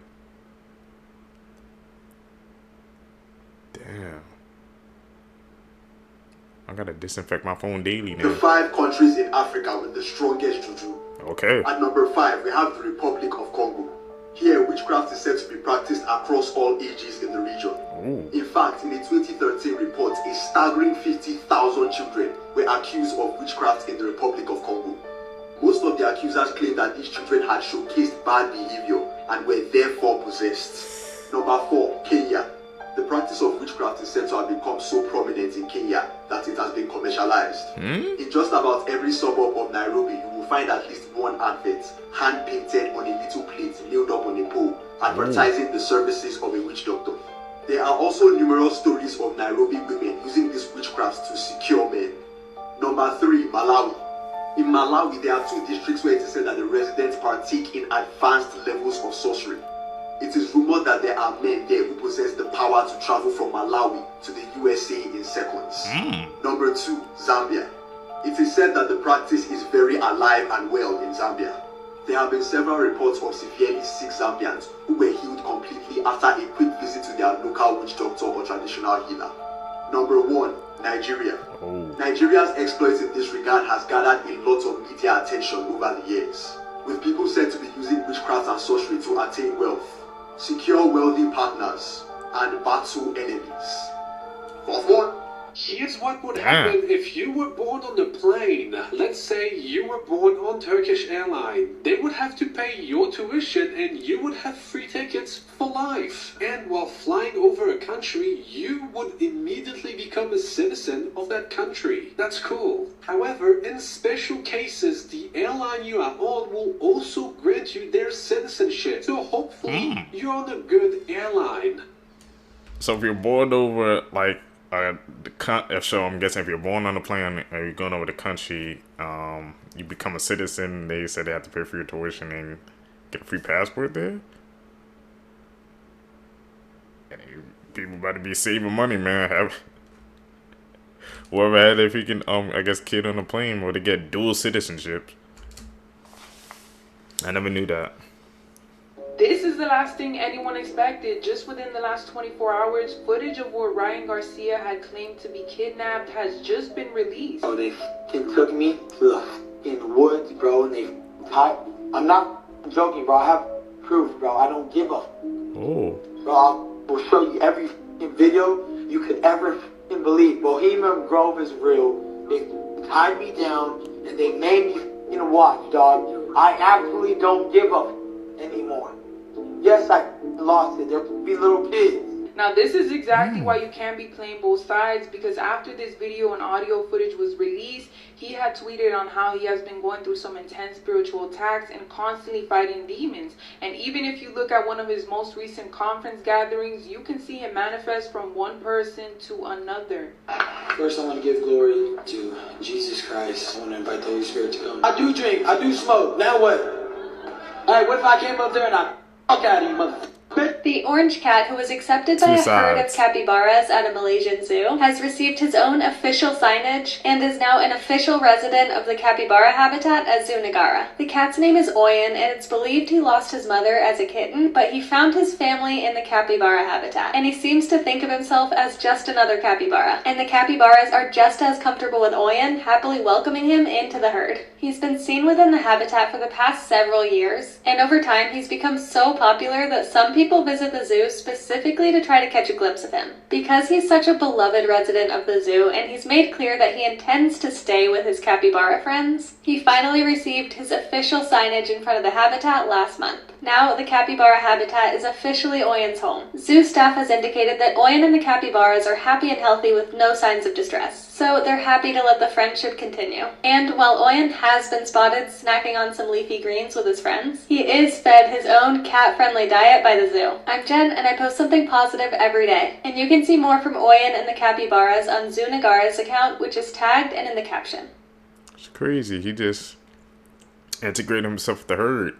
Damn. I gotta disinfect my phone daily now. The 5 countries in Africa with the strongest juju. Okay. At number 5, we have the Republic of Congo. Here, witchcraft is said to be practiced across all ages in the region. Ooh. In fact, in a 2013 report, a staggering 50,000 children were accused of witchcraft in the Republic of Congo. Most of the accusers claim that these children had showcased bad behavior and were therefore possessed. Number 4, Kenya. The practice of witchcraft is said to have become so prominent in Kenya that it has been commercialized. In just about every suburb of Nairobi, you will find at least one advert, hand-painted on a little plate nailed up on a pole, advertising the services of a witch doctor. There are also numerous stories of Nairobi women using these witchcrafts to secure men. Number 3, Malawi. In Malawi, there are 2 districts where it is said that the residents partake in advanced levels of sorcery. It is rumored that there are men there who possess the power to travel from Malawi to the USA in seconds. Number 2, Zambia. It is said that the practice is very alive and well in Zambia. There have been several reports of severely sick Zambians who were healed completely after a quick visit to their local witch doctor or traditional healer. Number 1, Nigeria. Nigeria's exploits in this regard has gathered a lot of media attention over the years, with people said to be using witchcraft and sorcery to attain wealth, secure wealthy partners, and battle enemies. Fourth one. Here's what would happen if you were born on the plane. Let's say you were born on Turkish Airlines. They would have to pay your tuition and you would have free tickets for life. And while flying over a country, you would immediately become a citizen of that country. That's cool. However, in special cases, the airline you are on will also grant you their citizenship. So hopefully, you're on a good airline. So if you're born over, like, so I'm guessing if you're born on a plane or you're going over the country, you become a citizen. They said they have to pay for your tuition and get a free passport there. And people about to be saving money, man. Whoever had their freaking I guess kid on the plane where they get dual citizenship. I never knew that. This is the last thing anyone expected. Just within the last 24 hours, footage of where Ryan Garcia had claimed to be kidnapped has just been released. Oh, they took me to the woods, bro, and they tied. I'm not joking, bro. I have proof, bro. I don't give a. Oh. Bro, I will show you every video you could ever believe. Bohemian Grove is real. They tied me down and they made me watch, dog. I absolutely don't give up anymore. Yes, I lost it. There could be little kids. Now this is exactly why you can't be playing both sides, because after this video and audio footage was released, he had tweeted on how he has been going through some intense spiritual attacks and constantly fighting demons. And even if you look at one of his most recent conference gatherings, you can see him manifest from one person to another. First, I want to give glory to Jesus Christ. I want to invite the Holy Spirit to come. I do drink. I do smoke. Now what? Alright, what if I came up there and I fuck out of you, motherfucker? The orange cat, who was accepted by a herd of capybaras at a Malaysian zoo, has received his own official signage and is now an official resident of the capybara habitat at Zoo Negara. The cat's name is Oyen, and it's believed he lost his mother as a kitten, but he found his family in the capybara habitat, and he seems to think of himself as just another capybara. And the capybaras are just as comfortable with Oyen, happily welcoming him into the herd. He's been seen within the habitat for the past several years, and over time he's become so popular that some people visit the zoo specifically to try to catch a glimpse of him. Because he's such a beloved resident of the zoo, and he's made clear that he intends to stay with his capybara friends, he finally received his official signage in front of the habitat last month. Now, the capybara habitat is officially Oyen's home. Zoo staff has indicated that Oyen and the capybaras are happy and healthy with no signs of distress, so they're happy to let the friendship continue. And while Oyen has been spotted snacking on some leafy greens with his friends, he is fed his own cat-friendly diet by the zoo. I'm Jen, and I post something positive every day. And you can see more from Oyen and the capybaras on Zoo Negara's account, which is tagged and in the caption. It's crazy. He just integrated himself with the herd.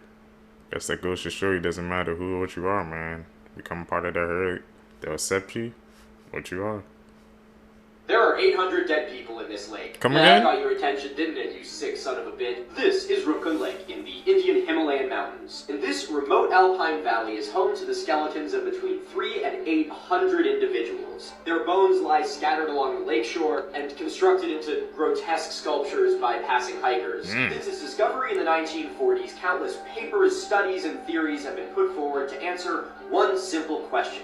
Guess that goes to show you, doesn't matter who or what you are, man. Become part of the herd, they'll accept you, what you are. There are 800 dead people in this lake. Come again? That got your attention, didn't it, you sick son of a bitch? This is Roopkund Lake in the Indian Himalayan mountains. And this remote alpine valley is home to the skeletons of between 300 and 800 individuals. Their bones lie scattered along the lakeshore and constructed into grotesque sculptures by passing hikers. Since its discovery in the 1940s, countless papers, studies, and theories have been put forward to answer one simple question.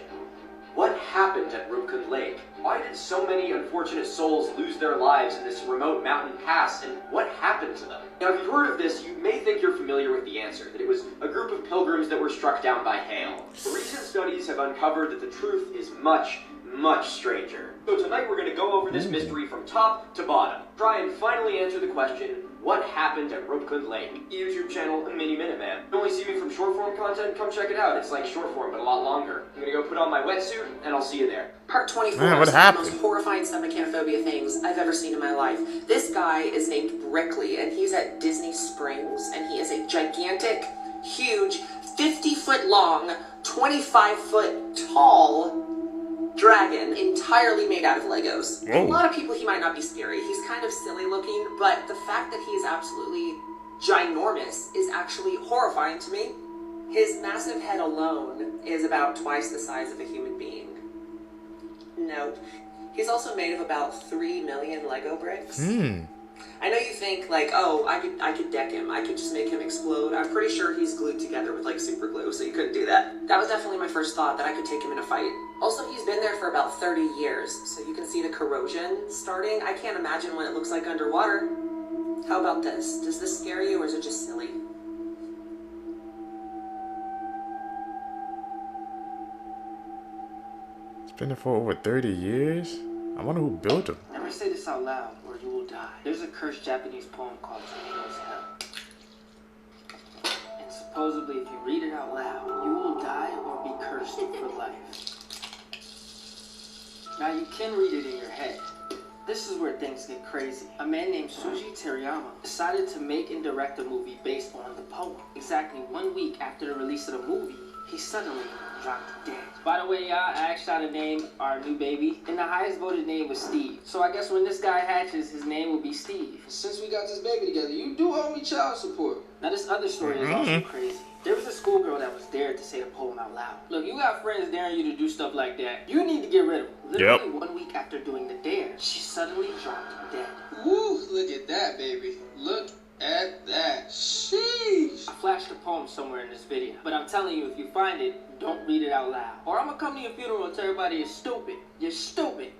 What happened at Roopkund Lake? Why did so many unfortunate souls lose their lives in this remote mountain pass, and what happened to them? Now, if you've heard of this, you may think you're familiar with the answer, that it was a group of pilgrims that were struck down by hail. But recent studies have uncovered that the truth is much, much stranger. So tonight we're going to go over this mystery from top to bottom. Try and finally answer the question, What happened at Roopkund Lake? YouTube channel Mini Minuteman. You only see me from short form content? Come check it out. It's like short form, but a lot longer. I'm gonna go put on my wetsuit, and I'll see you there. Part 24 Man, what is happened? the most horrifying submechanophobia things I've ever seen in my life. This guy is named Brickley, and he's at Disney Springs, and he is a gigantic, huge, 50-foot long, 25-foot tall dragon entirely made out of Legos. Whoa. A lot of people, he might not be scary. He's kind of silly looking, but the fact that he is absolutely ginormous is actually horrifying to me. His massive head alone is about twice the size of a human being. Note, he's also made of about 3 million Lego bricks. I know you think like, oh, I could deck him. I could just make him explode. I'm pretty sure he's glued together with like super glue, so you couldn't do that. That was definitely my first thought, that I could take him in a fight. Also, he's been there for about 30 years, so you can see the corrosion starting. I can't imagine what it looks like underwater. How about this? Does this scare you, or is it just silly? It's been there for over 30 years? I wonder who built him. Never say this out loud, or you will die. There's a cursed Japanese poem called Tornado's Hell. And supposedly, if you read it out loud, you will die or be cursed for life. Now, you can read it in your head. This is where things get crazy. A man named Suji Teriyama decided to make and direct a movie based on the poem. Exactly 1 week after the release of the movie, he suddenly dropped dead. By the way, y'all, I asked y'all to name our new baby, and the highest voted name was Steve. So I guess when this guy hatches, his name will be Steve. Since we got this baby together, you do owe me child support. Now this other story is also crazy. There was a schoolgirl that was dared to say the poem out loud. Look, you got friends daring you to do stuff like that. You need to get rid of them. Literally 1 week after doing the dare, she suddenly dropped dead. Woo, look at that, baby. Look at that. Sheesh. I flashed the poem somewhere in this video, but I'm telling you, if you find it, don't read it out loud. Or I'm gonna come to your funeral and tell everybody you're stupid. You're stupid.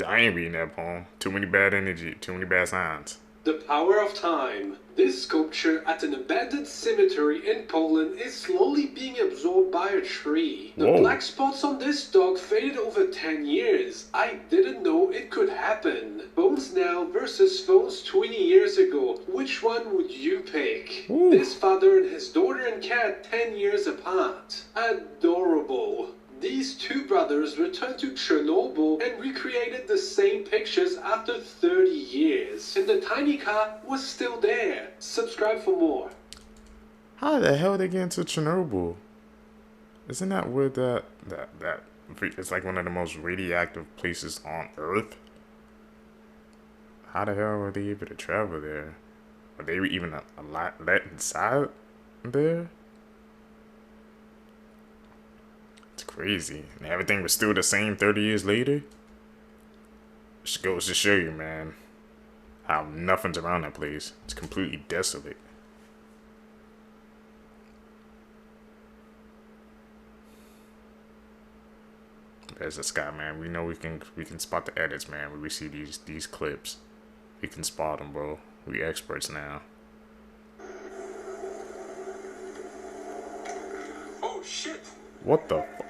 I ain't reading that poem. Too many bad energy, too many bad signs. The Power of Time. This sculpture at an abandoned cemetery in Poland is slowly being absorbed by a tree. The black spots on this dog faded over 10 years. I didn't know it could happen. Bones now versus phones 20 years ago. Which one would you pick? This father and his daughter and cat 10 years apart. Adorable. These two brothers returned to Chernobyl and recreated the same pictures after 30 years. And the tiny car was still there. Subscribe for more. How the hell did they get into Chernobyl? Isn't that where that it's like one of the most radioactive places on Earth? How the hell were they able to travel there? Were they even let inside there? It's crazy. And everything was still the same 30 years later. Just goes to show you, man, how nothing's around that place. It's completely desolate. There's the sky, man. We know we can spot the edits, man. When we see these clips, we can spot them, bro. We experts now. Oh shit! What the fuck?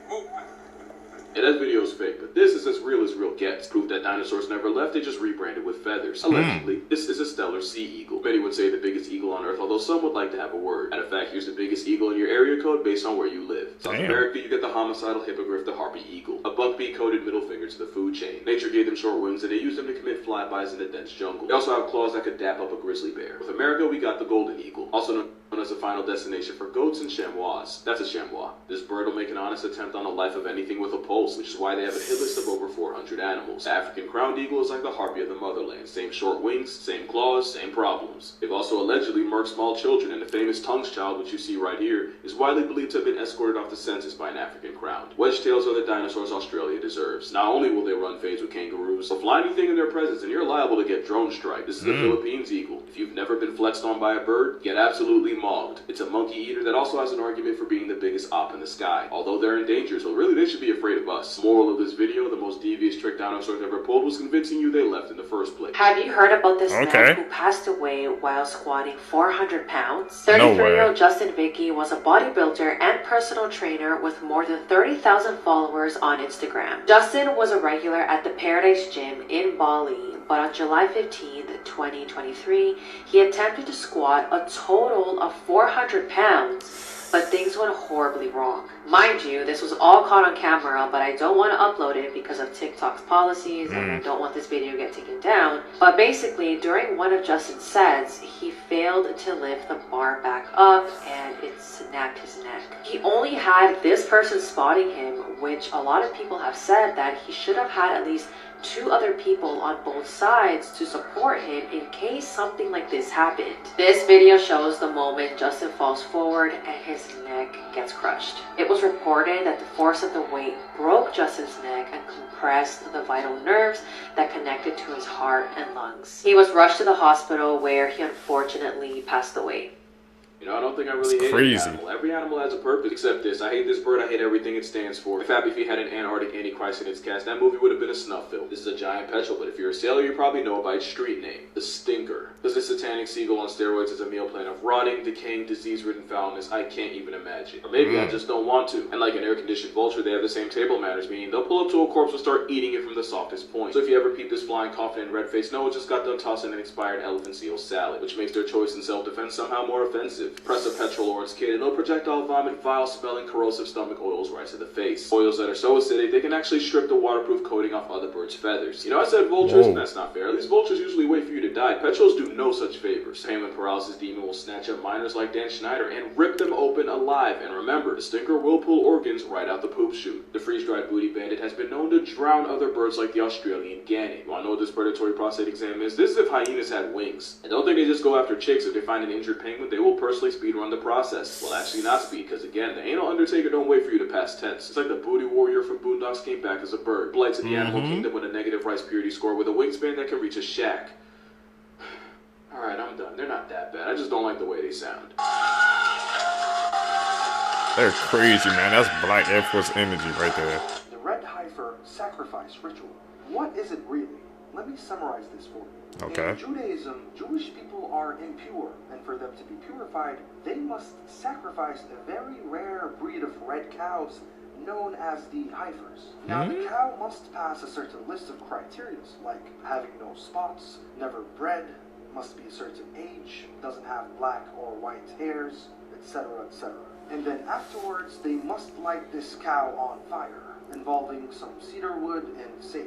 Yeah, that video's fake, but this is as real gets. Proof that dinosaurs never left, they just rebranded with feathers. Allegedly, this is a stellar sea eagle. Many would say the biggest eagle on Earth, although some would like to have a word. Matter of fact, here's the biggest eagle in your area code based on where you live. South America, you get the homicidal hippogriff, the harpy eagle. A buckbeak-coated middle finger to the food chain. Nature gave them short wings, and they used them to commit flybys in a dense jungle. They also have claws that could dap up a grizzly bear. With America, we got the golden eagle, also known as a final destination for goats and chamois. That's a chamois. This bird will make an honest attempt on the life of anything with a pulse, which is why they have a hit list of over 400 animals. The African crowned eagle is like the harpy of the motherland. Same short wings, same claws, same problems. They've also allegedly murked small children, and the famous Tongue's child, which you see right here, is widely believed to have been escorted off the census by an African crowned. Wedge-tails are the dinosaurs Australia deserves. Not only will they run fades with kangaroos, they'll fly anything in their presence, and you're liable to get drone strike. This is the Philippines eagle. If you've never been flexed on by a bird, get absolutely mobbed. It's a monkey eater that also has an argument for being the biggest op in the sky. Although they're endangered, so really they should be afraid of us. Moral of this video, the most devious trick dinosaurs ever pulled was convincing you they left in the first place. Have you heard about this man who passed away while squatting 400 pounds? 33-year-old Justin Vicky was a bodybuilder and personal trainer with more than 30,000 followers on Instagram. Justin was a regular at the Paradise Gym in Bali, but on July 15th, 2023, he attempted to squat a total of 400 pounds. But things went horribly wrong. Mind you, this was all caught on camera, but I don't want to upload it because of TikTok's policies and I don't want this video to get taken down. But basically, during one of Justin's sets, he failed to lift the bar back up and it snapped his neck. He only had this person spotting him, which a lot of people have said that he should have had at least 2 other people on both sides to support him in case something like this happened. This video shows the moment Justin falls forward and his neck gets crushed. It was reported that the force of the weight broke Justin's neck and compressed the vital nerves that connected to his heart and lungs. He was rushed to the hospital where he unfortunately passed away. You know, I don't think I really hate any animal. Every animal has a purpose, except this. I hate this bird, I hate everything it stands for. If Happy Feet had an Antarctic Antichrist in its cast, that movie would have been a snuff film. This is a giant petrel, but if you're a sailor, you probably know it by its street name, the Stinker. Because this satanic seagull on steroids is a meal plan of rotting, decaying, disease-ridden foulness I can't even imagine. Or maybe I just don't want to. And like an air-conditioned vulture, they have the same table manners, meaning they'll pull up to a corpse and start eating it from the softest point. So if you ever peep this flying, confident, red-faced Noah just got done tossing an expired elephant seal salad, which makes their choice in self-defense somehow more offensive. Press a petrol or its kid and they'll projectile vomit vile-smelling corrosive stomach oils right to the face. Oils that are so acidic they can actually strip the waterproof coating off other birds' feathers. You know, I said vultures, and that's not fair. At least vultures usually wait for you to die. Petrels do no such favors. Pain and paralysis demon will snatch up miners like Dan Schneider and rip them open alive. And remember, the Stinker will pull organs right out the poop chute. The freeze-dried booty bandit has been known to drown other birds like the Australian gannet. You wanna know what this predatory prostate exam is? This is if hyenas had wings. And don't think they just go after chicks. If they find an injured penguin, they will personally speedrun the process. Well, actually not speed, because again, the anal undertaker don't wait for you to pass tense. It's like the booty warrior from Boondocks came back as a bird. Blights in the animal kingdom with a negative rice purity score with a wingspan that can reach a shack. Alright, I'm done. They're not that bad. I just don't like the way they sound. They're crazy, man. That's Black Air Force energy right there. The Red Heifer sacrifice ritual. What is it really? Let me summarize this for you. Okay. In Judaism, Jewish people are impure, and for them to be purified, they must sacrifice a very rare breed of red cows known as the Heifers. Now, the cow must pass a certain list of criteria, like having no spots, never bred, must be a certain age, doesn't have black or white hairs, etc., etc. And then afterwards, they must light this cow on fire, involving some cedar wood and sage.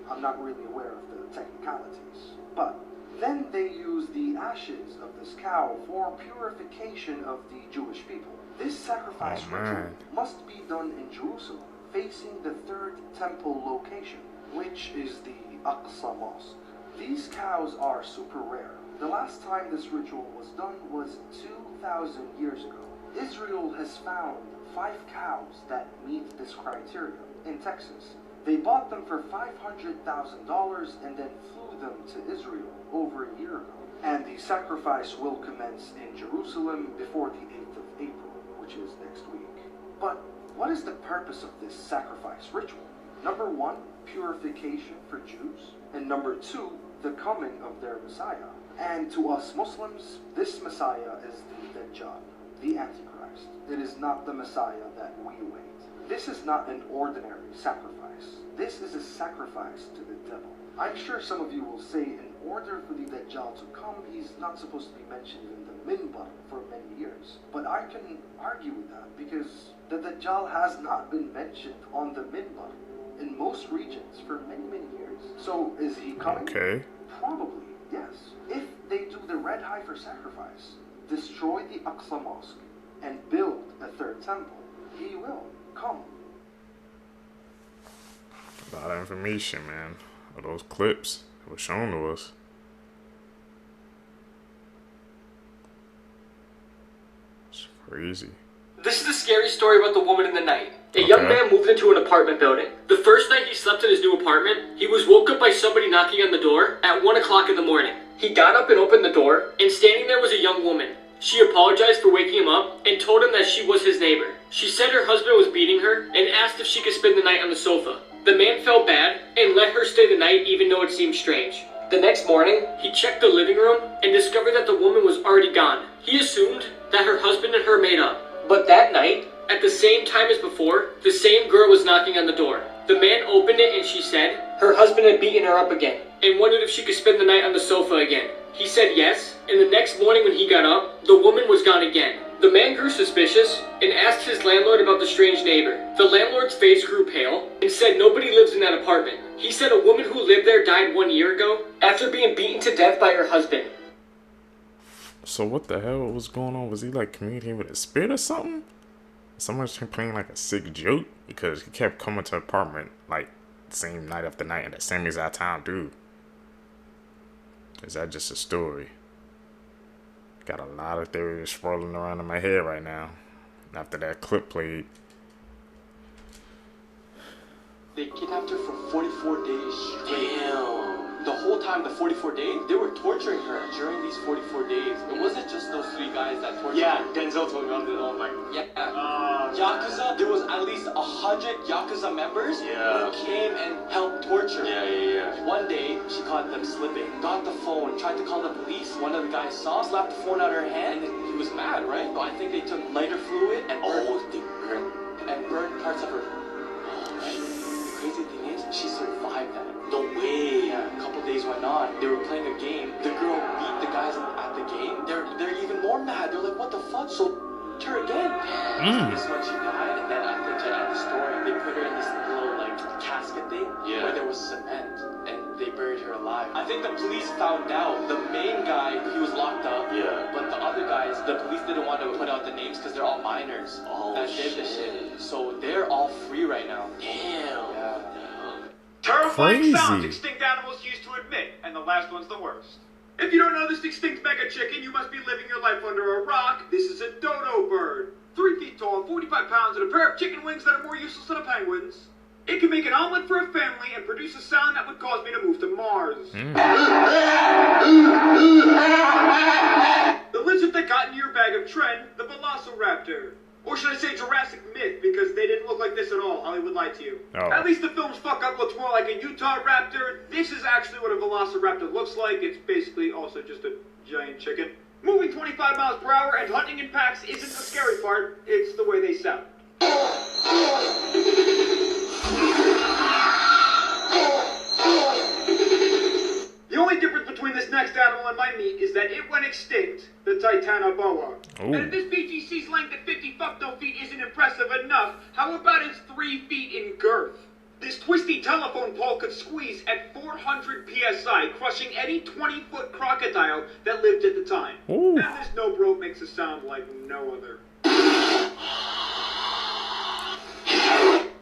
I'm not really aware of the technicalities. But then they use the ashes of this cow for purification of the Jewish people. This sacrifice ritual must be done in Jerusalem, facing the third temple location, which is the Aqsa Mosque. These cows are super rare. The last time this ritual was done was 2,000 years ago. Israel has found 5 cows that meet this criteria in Texas. They bought them for $500,000 and then flew them to Israel over a year ago. And the sacrifice will commence in Jerusalem before the 8th of April, which is next week. But what is the purpose of this sacrifice ritual? Number 1, purification for Jews. And number 2, the coming of their Messiah. And to us Muslims, this Messiah is the Dajjal, the Antichrist. It is not the Messiah that we await. This is not an ordinary sacrifice. This is a sacrifice to the devil. I'm sure some of you will say in order for the Dajjal to come, he's not supposed to be mentioned in the minbar for many years. But I can argue with that because the Dajjal has not been mentioned on the minbar in most regions for many, many years. So is he coming? Okay. Probably, yes. If they do the Red Heifer sacrifice, destroy the Aqsa Mosque, and build a third temple, he will come. A lot of information, man. All those clips that were shown to us. It's crazy. This is a scary story about the woman in the night. A young man moved into an apartment building. The first night he slept in his new apartment, he was woke up by somebody knocking on the door at 1 o'clock in the morning. He got up and opened the door, and standing there was a young woman. She apologized for waking him up and told him that she was his neighbor. She said her husband was beating her and asked if she could spend the night on the sofa. The man felt bad and let her stay the night even though it seemed strange. The next morning, he checked the living room and discovered that the woman was already gone. He assumed that her husband and her made up. But that night, at the same time as before, the same girl was knocking on the door. The man opened it and she said her husband had beaten her up again and wondered if she could spend the night on the sofa again. He said yes, and the next morning when he got up, the woman was gone again. The man grew suspicious and asked his landlord about the strange neighbor. The landlord's face grew pale and said nobody lives in that apartment. He said a woman who lived there died 1 year ago after being beaten to death by her husband. So what the hell was going on? Was he like communicating with a spirit or something? Someone's playing like a sick joke because he kept coming to the apartment like the same night after night at the same exact time, dude. Is that just a story? Got a lot of theories swirling around in my head right now. After that clip played. They kidnapped her for 44 days straight. Damn. The whole time, the 44 days, they were torturing her during these 44 days. It wasn't just those 3 guys that tortured her. Yeah, Denzel told me about it. Oh my. Yeah. Yakuza, there was at least 100 Yakuza members who came and helped torture. Yeah. One day, she caught them slipping. Got the phone, tried to call the police. One of the guys saw, slapped the phone out of her hand, and he was mad, right? So I think they took lighter fluid and burned parts of her. The crazy thing is, she survived that. No way. Yeah, a couple days went on. They were playing a game. The girl beat the guys at the game. They're even more mad. They're like, what the fuck? So her again. This is when she died, and then I think to end the story, they put her in this little like casket thing where there was cement, and they buried her alive. I think the police found out. The main guy, he was locked up. Yeah. But the other guys, the police didn't want to put out the names because they're all minors that did this shit. So they're all free right now. Damn. Yeah. Terrifying sounds extinct animals used to admit, and the last one's the worst. If you don't know this extinct mega chicken, you must be living your life under a rock. This is a dodo bird. 3 feet tall, 45 pounds, and a pair of chicken wings that are more useless than a penguin's. It can make an omelet for a family and produce a sound that would cause me to move to Mars. The lizard that got in your bag of trend, the velociraptor. Or should I say Jurassic Myth, because they didn't look like this at all. Hollywood lied to you. Oh. At least the film's fuck up looks more like a Utah raptor. This is actually what a velociraptor looks like. It's basically also just a giant chicken. Moving 25 miles per hour and hunting in packs isn't the scary part. It's the way they sound. The only difference between this next animal and my meat is that it went extinct, the Titanoboa. Ooh. And if this BGC's length at 50 fuck-no feet isn't impressive enough, how about its 3 feet in girth? This twisty telephone pole could squeeze at 400 psi, crushing any 20-foot crocodile that lived at the time. Ooh. And this no-bro makes a sound like no other.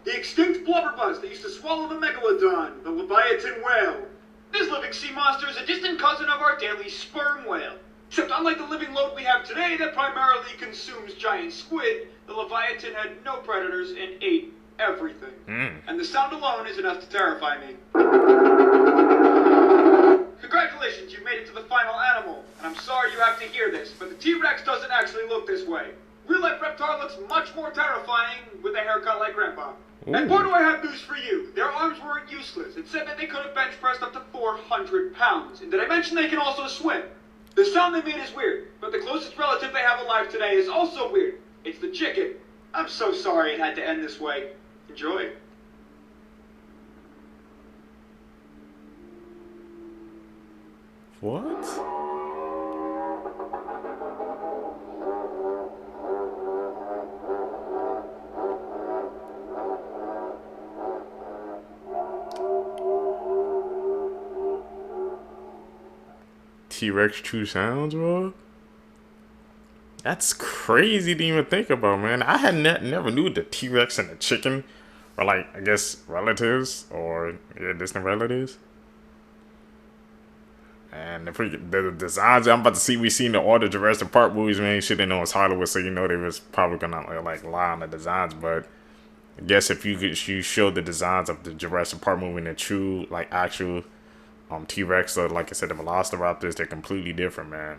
The extinct blubberbuzz that used to swallow the megalodon, the Leviathan whale. This living sea monster is a distant cousin of our daily sperm whale. Except unlike the living load we have today that primarily consumes giant squid, the Leviathan had no predators and ate everything. And the sound alone is enough to terrify me. Congratulations, you made it to the final animal. And I'm sorry you have to hear this, but the T-Rex doesn't actually look this way. Real-life Reptar looks much more terrifying with a haircut like Grandpa. Ooh. And boy, do I have news for you. Their arms weren't useless. It said that they could have bench pressed up to 400 pounds. And did I mention they can also swim? The sound they made is weird, but the closest relative they have alive today is also weird. It's the chicken. I'm so sorry it had to end this way. Enjoy. What? T-Rex true sounds, bro? That's crazy to even think about, man. I had never knew the T-Rex and the chicken were like, I guess, relatives or distant relatives. And the designs I'm about to see, we seen all the Jurassic Park movies, man. Shit, they know it's Hollywood, so you know they was probably gonna like lie on the designs. But I guess if you show the designs of the Jurassic Park movie and the true, like actual T-Rex, so like I said, the Velociraptors, they're completely different, man.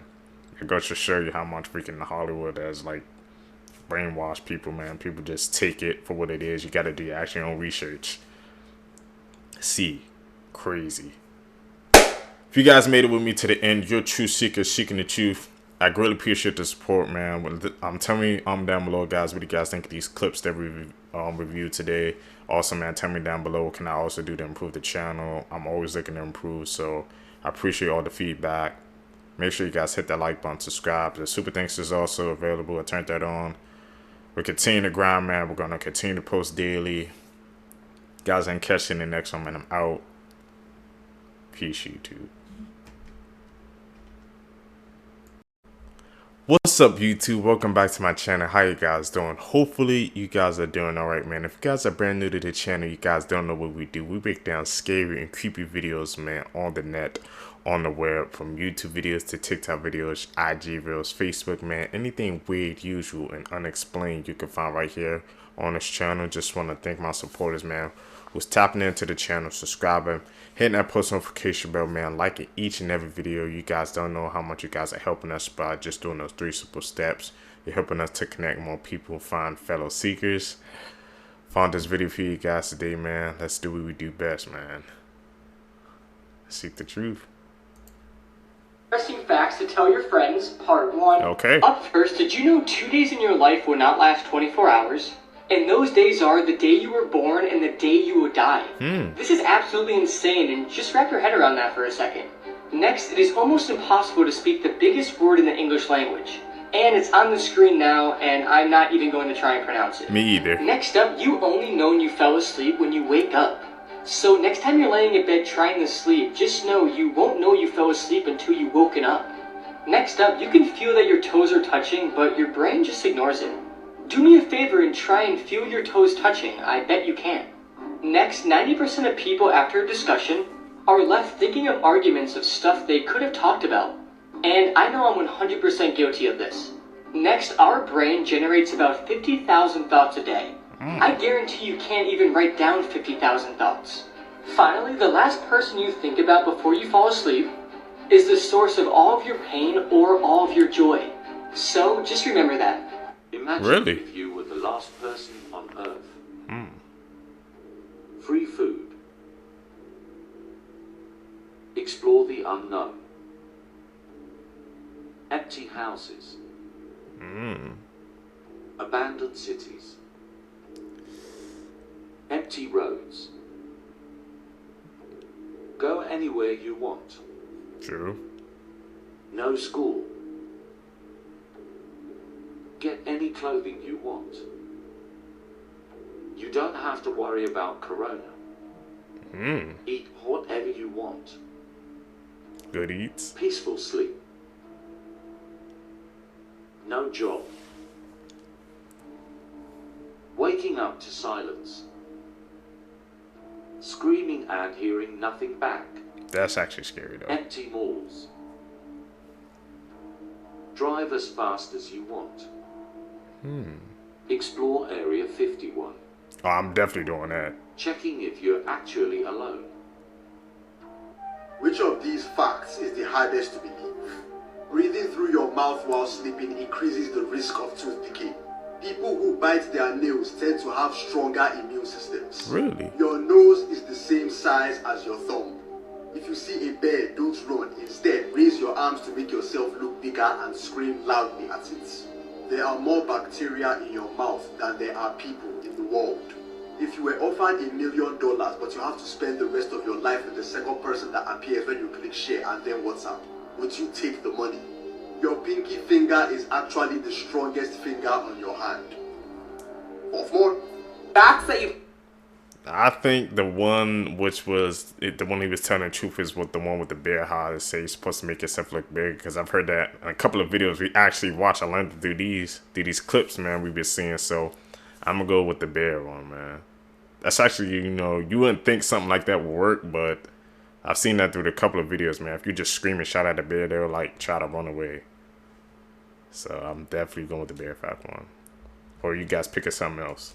It goes to show you how much freaking Hollywood has like brainwashed people, man. People just take it for what it is. You gotta do your actual own research. See, crazy. If you guys made it with me to the end, you're a true seeker seeking the truth. I greatly appreciate the support, man. Tell me down below, guys, what you guys think of these clips that we reviewed today. Also, man, tell me down below what can I also do to improve the channel. I'm always looking to improve, so I appreciate all the feedback. Make sure you guys hit that like button, subscribe. The super thanks is also available. I turned that on. We're continuing to grind, man. We're gonna continue to post daily. Guys, I'm catching the next one, man. I'm out. Peace, YouTube. What's up, YouTube? Welcome back to my channel. How you guys doing? Hopefully you guys are doing all right, man. If you guys are brand new to the channel, you guys don't know what we do. We break down scary and creepy videos, man, on the net, on the web, from YouTube videos to TikTok videos, IG reels, Facebook, man. Anything weird, usual, and unexplained you can find right here on this channel. Just want to thank my supporters, man, who's tapping into the channel, subscribing, hitting that post notification bell, man, liking each and every video. You guys don't know how much you guys are helping us by just doing those 3 simple steps. You're helping us to connect more people, find fellow seekers. Found this video for you guys today, man. Let's do what we do best, man. Seek the truth. Interesting facts to tell your friends, part 1. Okay. Up first, did you know 2 days in your life will not last 24 hours? And those days are the day you were born and the day you will die. This is absolutely insane, and just wrap your head around that for a second. Next, it is almost impossible to speak the biggest word in the English language. And it's on the screen now, and I'm not even going to try and pronounce it. Me either. Next up, you only know you fell asleep when you wake up. So next time you're laying in bed trying to sleep, just know you won't know you fell asleep until you've woken up. Next up, you can feel that your toes are touching, but your brain just ignores it. Do me a favor and try and feel your toes touching. I bet you can. Next, 90% of people after a discussion are left thinking of arguments of stuff they could have talked about. And I know I'm 100% guilty of this. Next, our brain generates about 50,000 thoughts a day. I guarantee you can't even write down 50,000 thoughts. Finally, the last person you think about before you fall asleep is the source of all of your pain or all of your joy. So just remember that. Imagine if you were the last person on Earth. Free food. Explore the unknown. Empty houses. Abandoned cities. Empty roads. Go anywhere you want. True. No school. Get any clothing you want. You don't have to worry about corona. Eat whatever you want. Good eats. Peaceful sleep. No job. Waking up to silence. Screaming and hearing nothing back. That's actually scary, though. Empty malls. Drive as fast as you want. Explore Area 51. Oh, I'm definitely doing that. Checking if you're actually alone. Which of these facts is the hardest to believe? Breathing through your mouth while sleeping increases the risk of tooth decay. People who bite their nails tend to have stronger immune systems. Really? Your nose is the same size as your thumb. If you see a bear, don't run. Instead, raise your arms to make yourself look bigger and scream loudly at it. There are more bacteria in your mouth than there are people in the world. If you were offered $1 million, but you have to spend the rest of your life with the second person that appears when you click share and then WhatsApp, would you take the money? Your pinky finger is actually the strongest finger on your hand. Of more facts that you. I think the one which was the one he was telling the truth is what the one with the bear how to say you're supposed to make yourself look big, because I've heard that in a couple of videos we actually watch. I learned to do these clips, man, we've been seeing. So I'm gonna go with the bear one, man. That's actually, you know, you wouldn't think something like that would work, but I've seen that through a couple of videos, man. If you just scream and shout at the bear, they'll like try to run away. So I'm definitely going with the bear fact one. Or you guys picking something else?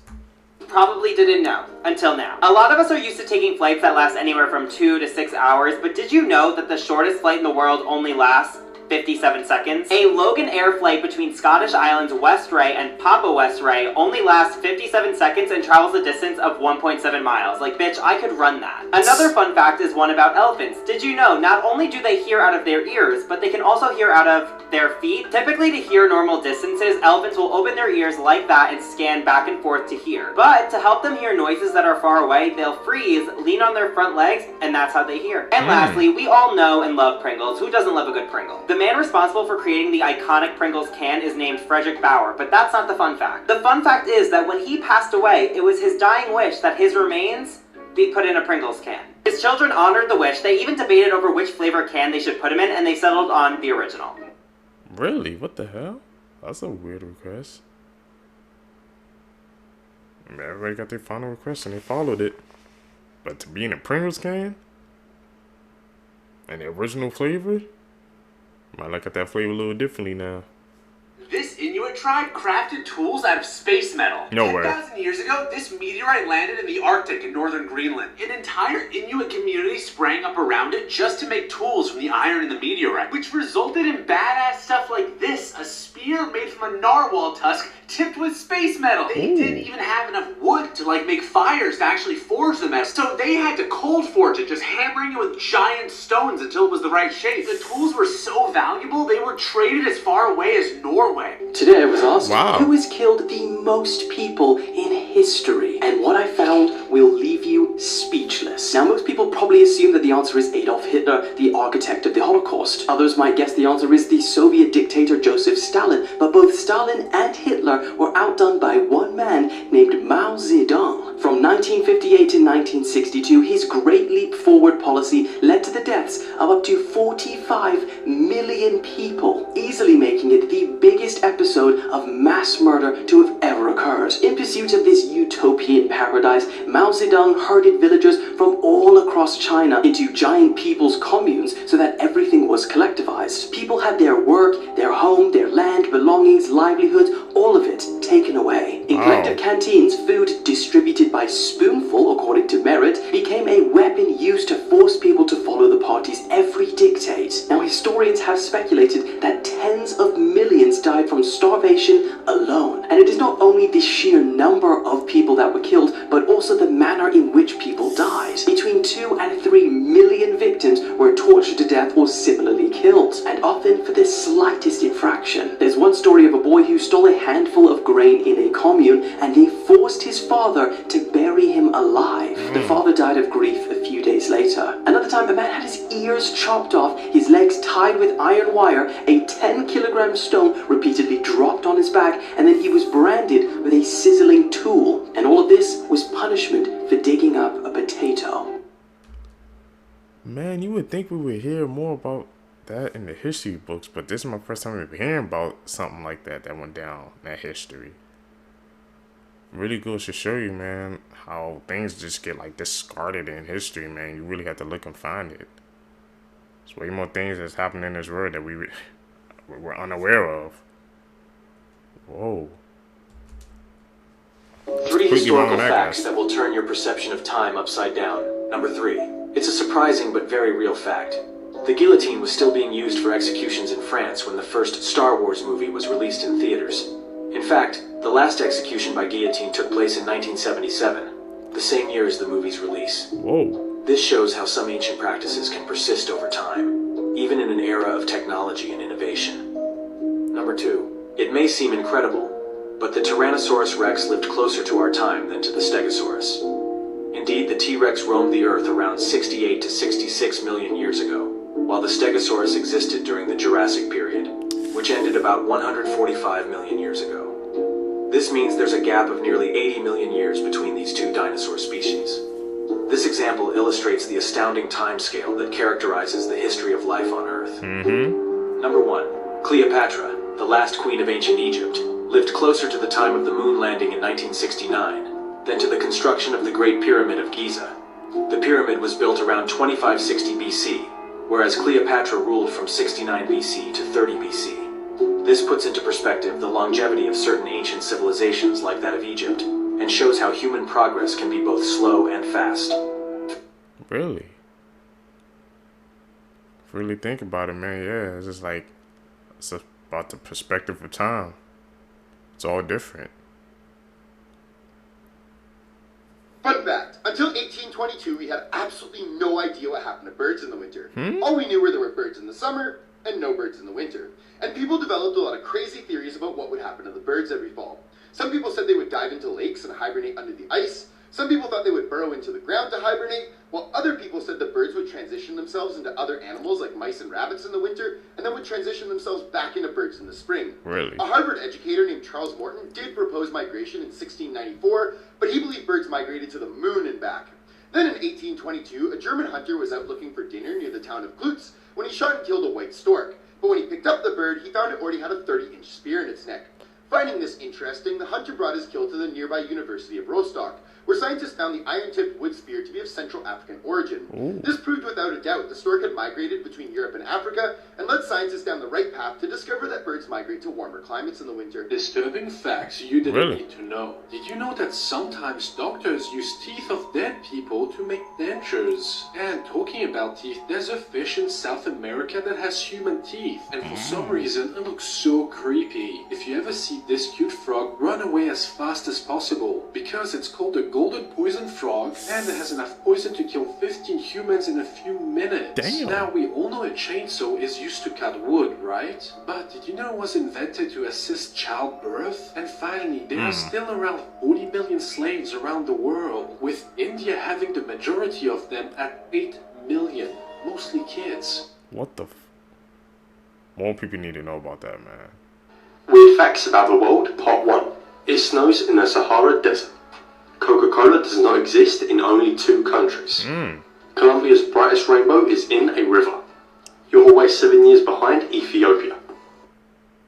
Probably didn't know until now. A lot of us are used to taking flights that last anywhere from 2 to 6 hours, but did you know that the shortest flight in the world only lasts 57 seconds. A Logan Air flight between Scottish Islands West Ray and Papa West Ray only lasts 57 seconds and travels a distance of 1.7 miles. Like, bitch, I could run that. Another fun fact is one about elephants. Did you know, not only do they hear out of their ears, but they can also hear out of their feet? Typically, to hear normal distances, elephants will open their ears like that and scan back and forth to hear. But to help them hear noises that are far away, they'll freeze, lean on their front legs, and that's how they hear. And lastly, we all know and love Pringles. Who doesn't love a good Pringle? The man responsible for creating the iconic Pringles can is named Frederick Bauer, but that's not the fun fact. The fun fact is that when he passed away, it was his dying wish that his remains be put in a Pringles can. His children honored the wish. They even debated over which flavor can they should put him in, and they settled on the original. Really? What the hell? That's a weird request. I mean, everybody got their final request and they followed it. But to be in a Pringles can? And the original flavor? Might look at that flavor a little differently now. This Inuit tribe crafted tools out of space metal. No way. 10,000 years ago, this meteorite landed in the Arctic in northern Greenland. An entire Inuit community sprang up around it just to make tools from the iron in the meteorite, which resulted in badass stuff like this, a spear made from a narwhal tusk tipped with space metal. They didn't even have enough wood to make fires to actually forge the metal, so they had to cold forge it, just hammering it with giant stones until it was the right shape. The tools were so valuable, they were traded as far away as Norway. Today I was asked who has killed the most people in history, and what I found will leave you speechless. Now, most people probably assume that the answer is Adolf Hitler, the architect of the Holocaust. Others might guess the answer is the Soviet dictator Joseph Stalin, but both Stalin and Hitler were outdone by one man named Mao Zedong. From 1958 to 1962, his Great Leap Forward policy led to the deaths of up to 45 million people, easily making it the biggest episode of mass murder to have ever occurred. In pursuit of this utopian paradise, Mao Zedong herded villagers from all across China into giant people's communes so that everything was collectivized. People had their work, their home, their land, belongings, livelihoods, all of it taken away. In collective canteens, food distributed by spoonful, according to merit, became a weapon used to force people to follow the party's every dictate. Now, historians have speculated that tens of millions died from starvation alone. And it is not only the sheer number of people that were killed, but also the manner in which people died. Between 2 and 3 million victims were tortured to death or similarly killed, and often for the slightest infraction. There's one story of a boy who stole a handful of grain in a commune, and they forced his father to bury him alive. The father died of grief a few days later. Another time, a man had his ears chopped off, his legs tied with iron wire, a 10-kilogram stone repeatedly dropped on his back, and then he was branded with a sizzling tool. And all of this was punishment for digging up a potato. Man, you would think we would hear more about that in the history books, but this is my first time ever hearing about something like that went down in that history. Really goes to show you, man, how things just get discarded in history, man. You really have to look and find it. There's way more things that's happening in this world that we're unaware of. Whoa. 3 historical facts that will turn your perception of time upside down. Number 3. It's a surprising but very real fact. The guillotine was still being used for executions in France when the first Star Wars movie was released in theaters. In fact, the last execution by guillotine took place in 1977, the same year as the movie's release. Whoa. This shows how some ancient practices can persist over time, even in an era of technology and innovation. Number 2. It may seem incredible, but the Tyrannosaurus rex lived closer to our time than to the Stegosaurus. Indeed, the T-Rex roamed the Earth around 68 to 66 million years ago, while the Stegosaurus existed during the Jurassic period, which ended about 145 million years ago. This means there's a gap of nearly 80 million years between these two dinosaur species. This example illustrates the astounding timescale that characterizes the history of life on Earth. Number 1. Cleopatra, the last queen of ancient Egypt, lived closer to the time of the moon landing in 1969 than to the construction of the Great Pyramid of Giza. The pyramid was built around 2560 BC, whereas Cleopatra ruled from 69 BC to 30 BC. This puts into perspective the longevity of certain ancient civilizations like that of Egypt, and shows how human progress can be both slow and fast. Really? If you really think about it, man, yeah, it's just It's about the perspective of time. It's all different. Fun fact, until 1822 we had absolutely no idea what happened to birds in the winter. Hmm? All we knew were there were birds in the summer and no birds in the winter. And people developed a lot of crazy theories about what would happen to the birds every fall. Some people said they would dive into lakes and hibernate under the ice. Some people thought they would burrow into the ground to hibernate, while other people said the birds would transition themselves into other animals like mice and rabbits in the winter, and then would transition themselves back into birds in the spring. Really? A Harvard educator named Charles Morton did propose migration in 1694, but he believed birds migrated to the moon and back. Then in 1822, a German hunter was out looking for dinner near the town of Glutz when he shot and killed a white stork. But when he picked up the bird, he found it already had a 30-inch spear in its neck. Finding this interesting, the hunter brought his kill to the nearby University of Rostock, where scientists found the iron-tipped wood spear to be of Central African origin. Ooh. This proved without a doubt the stork had migrated between Europe and Africa, and led scientists down the right path to discover that birds migrate to warmer climates in the winter. Disturbing facts you didn't need to know. Did you know that sometimes doctors use teeth of dead people to make dentures? And talking about teeth, there's a fish in South America that has human teeth, and for some reason it looks so creepy. If you ever see this cute frog, run away as fast as possible, because it's called a golden poison frog, and it has enough poison to kill 15 humans in a few minutes. Damn. Now we all know a chainsaw is used to cut wood, right? But did you know it was invented to assist childbirth? And finally, there are still around 40 million slaves around the world, with India having the majority of them at 8 million, mostly kids. What the More people need to know about that, man. Weird facts about the world, part 1. It snows in the Sahara Desert. Coca-Cola does not exist in only 2 countries. Colombia's brightest rainbow is in a river. You're always 7 years behind Ethiopia.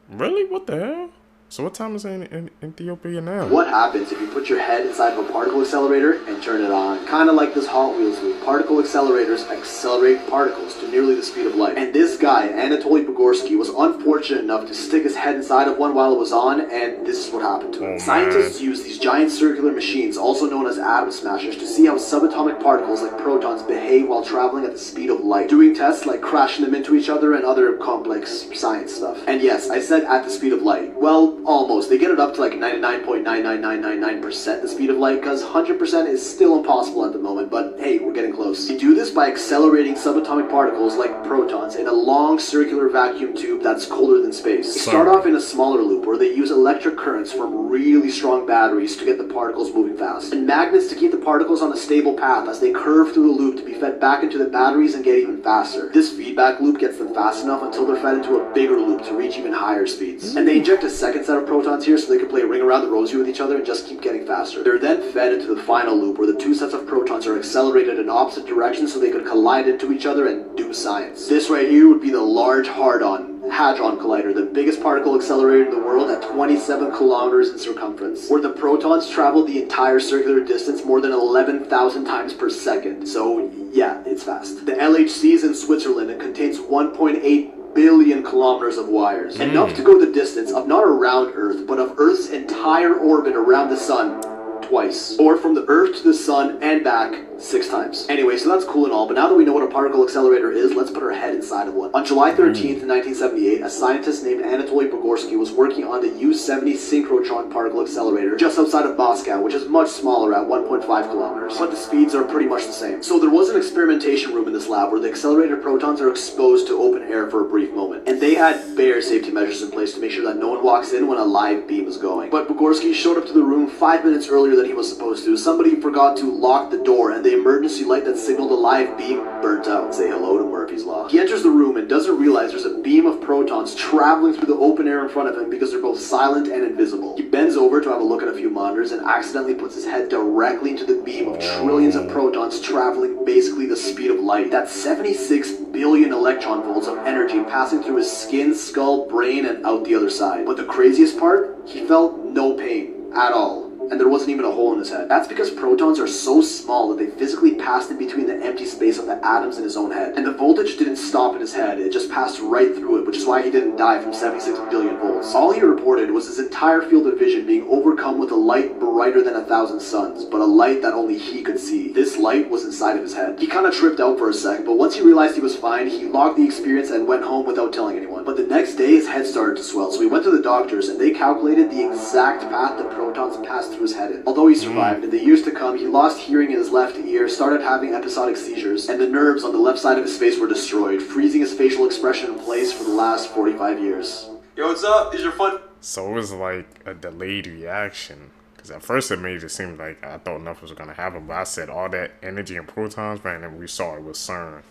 Really? What the hell? So what time is it in Ethiopia now? What happens if you put your head inside of a particle accelerator and turn it on? Kind of like this Hot Wheels movie. Particle accelerators accelerate particles to nearly the speed of light. And this guy, Anatoly Pogorsky, was unfortunate enough to stick his head inside of one while it was on, and this is what happened to him. Scientists use these giant circular machines, also known as atom smashers, to see how subatomic particles like protons behave while traveling at the speed of light, doing tests like crashing them into each other and other complex science stuff. And yes, I said at the speed of light. Well, almost. They get it up to like 99.99999% the speed of light, because 100% is still impossible at the moment, but hey, we're getting close. They do this by accelerating subatomic particles like protons in a long circular vacuum tube that's colder than space. They start off in a smaller loop where they use electric currents from really strong batteries to get the particles moving fast, and magnets to keep the particles on a stable path as they curve through the loop to be fed back into the batteries and get even faster. This feedback loop gets them fast enough until they're fed into a bigger loop to reach even higher speeds. And they inject a second set of protons here so they can play ring around the rosy with each other and just keep getting faster. They're then fed into the final loop where the 2 sets of protons are accelerated in opposite directions so they could collide into each other and do science. This right here would be the Large Hadron Collider, the biggest particle accelerator in the world at 27 kilometers in circumference, where the protons travel the entire circular distance more than 11,000 times per second. So yeah, it's fast. The LHC is in Switzerland and contains 1.8 billion kilometers of wires. Enough to go the distance of not around Earth, but of Earth's entire orbit around the Sun twice. Or from the Earth to the Sun and back 6 times. Anyway, so that's cool and all, but now that we know what a particle accelerator is, let's put our head inside of one. On July 13th, 1978, a scientist named Anatoly Pogorsky was working on the U-70 synchrotron particle accelerator just outside of Moscow, which is much smaller at 1.5 kilometers, but the speeds are pretty much the same. So there was an experimentation room in this lab where the accelerated protons are exposed to open air for a brief moment, and they had bare safety measures in place to make sure that no one walks in when a live beam is going. But Pogorsky showed up to the room 5 minutes earlier than he was supposed to. Somebody forgot to lock the door, and the emergency light that signaled a live beam burnt out. Say hello to Murphy's Law. He enters the room and doesn't realize there's a beam of protons traveling through the open air in front of him because they're both silent and invisible. He bends over to have a look at a few monitors and accidentally puts his head directly into the beam of trillions of protons traveling basically the speed of light. That's 76 billion electron volts of energy passing through his skin, skull, brain, and out the other side. But the craziest part? He felt no pain at all. And there wasn't wasn't even a hole in his head. That's because protons are so small that they physically passed in between the empty space of the atoms in his own head. And the voltage didn't stop in his head, it just passed right through it, which is why he didn't die from 76 billion volts. All he reported was his entire field of vision being overcome with a light brighter than 1,000 suns, but a light that only he could see. This light was inside of his head. He kind of tripped out for a second, but once he realized he was fine, he logged the experience and went home without telling anyone. But the next day, his head started to swell, so he went to the doctors, and they calculated the exact path the protons passed through his head in. Although he survived, in the years to come, he lost hearing in his left ear, started having episodic seizures, and the nerves on the left side of his face were destroyed, freezing his facial expression in place for the last 45 years. Yo, what's up? These are fun. So it was like a delayed reaction. Because at first it made it seem like I thought nothing was going to happen, but I said all that energy and protons, man, and we saw it with CERN.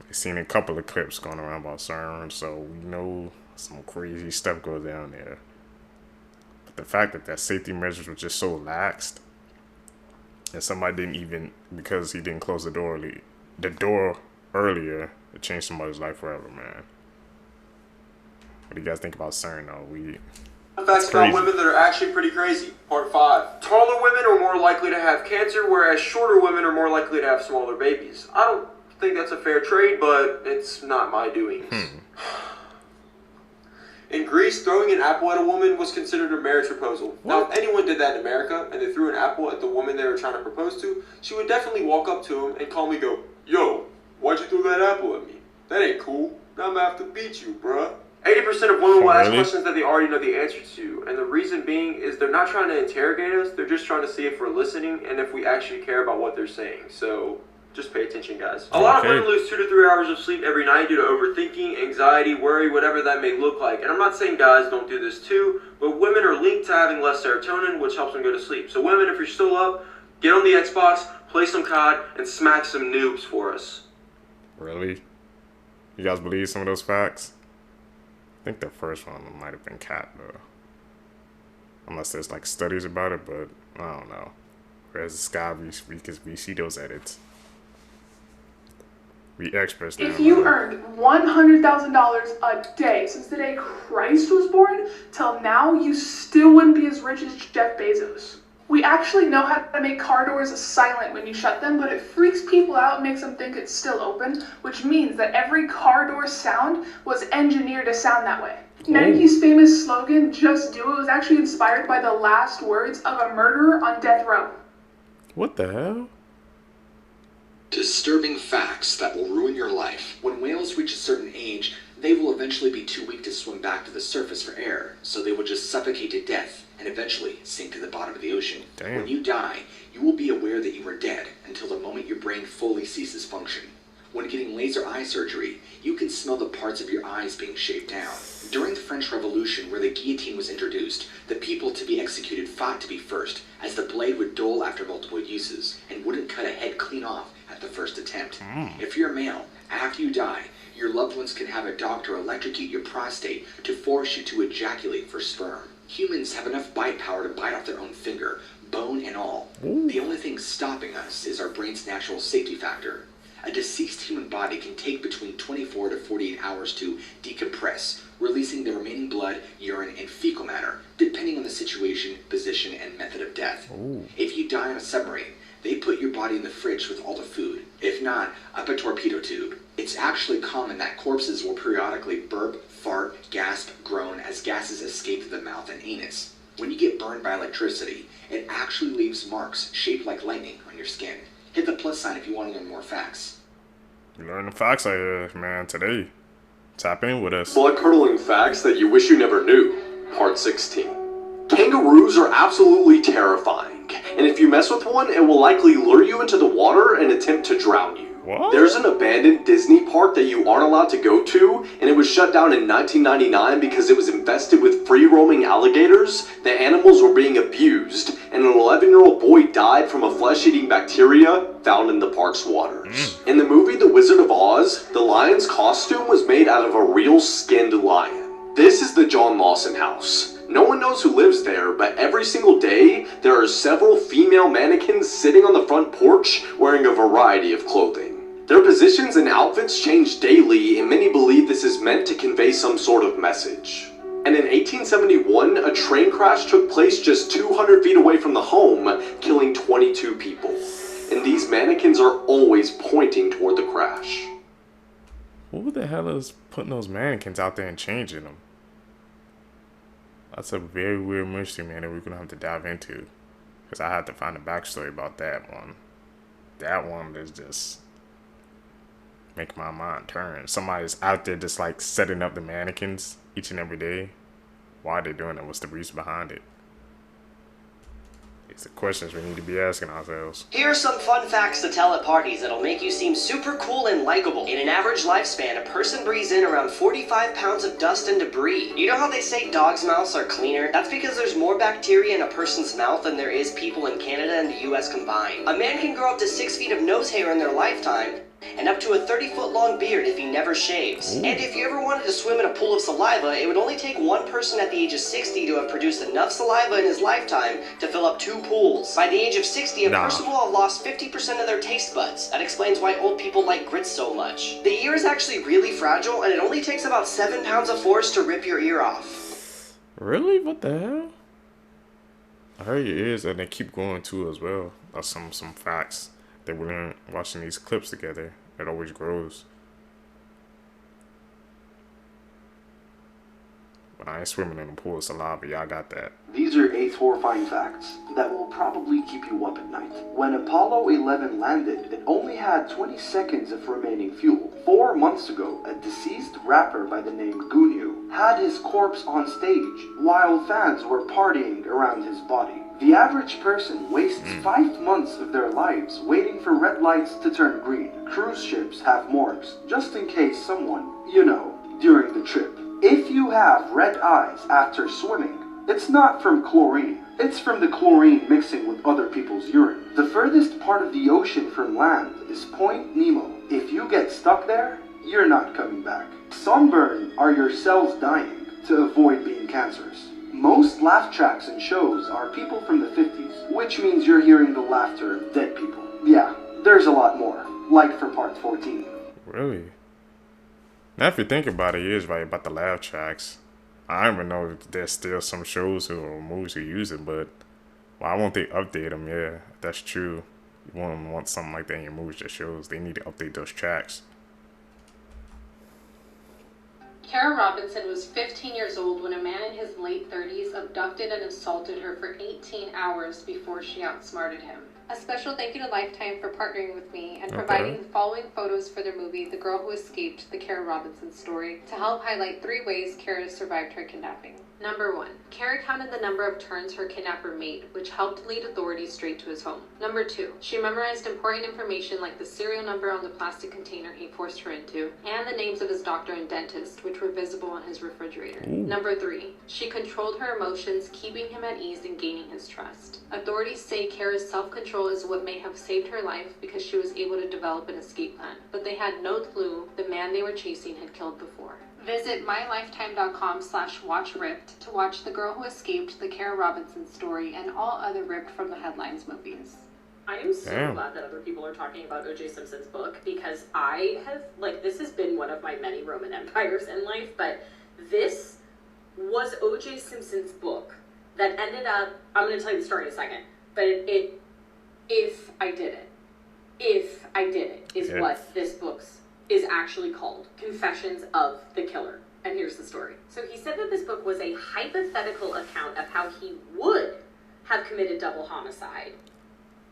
I've seen a couple of clips going around about CERN, so we know some crazy stuff goes down there. But the fact that safety measures were just so laxed, and somebody didn't even, because he didn't close the door earlier, it changed somebody's life forever, man. What do you guys think about CERN, though? Facts about women that are actually pretty crazy. Part 5. Taller women are more likely to have cancer, whereas shorter women are more likely to have smaller babies. I don't think that's a fair trade, but it's not my doings. In Greece, throwing an apple at a woman was considered a marriage proposal. What? Now, if anyone did that in America, and they threw an apple at the woman they were trying to propose to, she would definitely walk up to him and calmly go, "Yo, why'd you throw that apple at me? That ain't cool. Now I'm gonna have to beat you, bruh." 80% of women will ask questions that they already know the answer to, and the reason being is they're not trying to interrogate us, they're just trying to see if we're listening and if we actually care about what they're saying. So, just pay attention, guys. A lot of women lose 2 to 3 hours of sleep every night due to overthinking, anxiety, worry, whatever that may look like. And I'm not saying guys don't do this too, but women are linked to having less serotonin, which helps them go to sleep. So women, if you're still up, get on the Xbox, play some COD, and smack some noobs for us. Really? You guys believe some of those facts? I think the first one might have been cat, though. Unless there's like studies about it, but I don't know. Whereas the sky, because we see those edits. We experts now. If you earned $100,000 a day since the day Christ was born till now, you still wouldn't be as rich as Jeff Bezos. We actually know how to make car doors silent when you shut them, but it freaks people out and makes them think it's still open, which means that every car door sound was engineered to sound that way. Nike's famous slogan, "Just Do It," was actually inspired by the last words of a murderer on death row. What the hell? Disturbing facts that will ruin your life. When whales reach a certain age, they will eventually be too weak to swim back to the surface for air, so they will just suffocate to death and eventually sink to the bottom of the ocean. Damn. When you die, you will be aware that you are dead until the moment your brain fully ceases function. When getting laser eye surgery, you can smell the parts of your eyes being shaved down. During the French Revolution, where the guillotine was introduced, the people to be executed fought to be first, as the blade would dull after multiple uses and wouldn't cut a head clean off at the first attempt. If you're male, after you die, your loved ones can have a doctor electrocute your prostate to force you to ejaculate for sperm. Humans have enough bite power to bite off their own finger, bone and all. The only thing stopping us is our brain's natural safety factor. A deceased human body can take between 24 to 48 hours to decompress, releasing the remaining blood, urine, and fecal matter, depending on the situation, position, and method of death. If you die on a submarine, they put your body in the fridge with all the food. If not, up a torpedo tube. It's actually common that corpses will periodically burp, fart, gasp, groan as gases escape through the mouth and anus. When you get burned by electricity, it actually leaves marks shaped like lightning on your skin. Hit the plus sign if you want to learn more facts. You learn the facts out here, man, today. Tap in with us. Blood-curdling facts that you wish you never knew. Part 16. Kangaroos are absolutely terrifying, and if you mess with one, it will likely lure you into the water and attempt to drown you. What? There's an abandoned Disney park that you aren't allowed to go to, and it was shut down in 1999 because it was infested with free-roaming alligators. The animals were being abused, and an 11-year-old boy died from a flesh-eating bacteria found in the park's waters. In the movie The Wizard of Oz, the lion's costume was made out of a real skinned lion. This is the John Lawson house. No one knows who lives there, but every single day, there are several female mannequins sitting on the front porch wearing a variety of clothing. Their positions and outfits change daily, and many believe this is meant to convey some sort of message. And in 1871, a train crash took place just 200 feet away from the home, killing 22 people. And these mannequins are always pointing toward the crash. Who the hell is putting those mannequins out there and changing them? That's a very weird mystery, man, that we're going to have to dive into. Because I had to find a backstory about that one. That one is just make my mind turn. Somebody's out there just like setting up the mannequins each and every day. Why are they doing it? What's the reason behind it? It's the questions we need to be asking ourselves. Here are some fun facts to tell at parties that'll make you seem super cool and likable. In an average lifespan, a person breathes in around 45 pounds of dust and debris. You know how they say dogs' mouths are cleaner? That's because there's more bacteria in a person's mouth than there is people in Canada and the US combined. A man can grow up to 6 feet of nose hair in their lifetime, and up to a 30-foot long beard if he never shaves. Ooh. And if you ever wanted to swim in a pool of saliva, it would only take one person at the age of 60 to have produced enough saliva in his lifetime to fill up 2 pools. By the age of 60, a person will have lost 50% of their taste buds. That explains why old people like grits so much. The ear is actually really fragile, and it only takes about 7 pounds of force to rip your ear off. Really? What the hell? I heard your ears, and they keep growing too as well. That's some facts that we learn watching these clips together. It always grows. But I ain't swimming in a pool of saliva. Y'all got that. These are 8 horrifying facts that will probably keep you up at night. When Apollo 11 landed, it only had 20 seconds of remaining fuel. 4 months ago, a deceased rapper by the name Gunu had his corpse on stage while fans were partying around his body. The average person wastes 5 months of their lives waiting for red lights to turn green. Cruise ships have morgues, just in case someone, you know, during the trip. If you have red eyes after swimming, it's not from chlorine. It's from the chlorine mixing with other people's urine. The furthest part of the ocean from land is Point Nemo. If you get stuck there, you're not coming back. Sunburn are your cells dying to avoid being cancerous. Most laugh tracks and shows are people from the 50s, which means you're hearing the laughter of dead people. Yeah, there's a lot more, like for part 14. Really? Now if you think about it, it is right about the laugh tracks. I don't even know if there's still some shows or movies who use it, but why won't they update them? Yeah, that's true. You want something like that in your movies or shows, they need to update those tracks. Kara Robinson was 15 years old when a man in his late 30s abducted and assaulted her for 18 hours before she outsmarted him. A special thank you to Lifetime for partnering with me and providing the following photos for their movie, The Girl Who Escaped, the Kara Robinson Story, to help highlight 3 ways Kara survived her kidnapping. Number 1. Kara counted the number of turns her kidnapper made, which helped lead authorities straight to his home. Number 2. She memorized important information like the serial number on the plastic container he forced her into, and the names of his doctor and dentist, which were visible on his refrigerator. Number 3. She controlled her emotions, keeping him at ease and gaining his trust. Authorities say Kara's self-control is what may have saved her life because she was able to develop an escape plan, but they had no clue the man they were chasing had killed before. Visit mylifetime.com/watchripped to watch The Girl Who Escaped, the Kara Robinson Story, and all other Ripped from the Headlines movies. I am so glad that other people are talking about O.J. Simpson's book, because I have, this has been one of my many Roman empires in life, but this was O.J. Simpson's book that ended up, I'm going to tell you the story in a second, but If I Did It is what this book's is actually called, Confessions of the Killer. And here's the story. So he said that this book was a hypothetical account of how he would have committed double homicide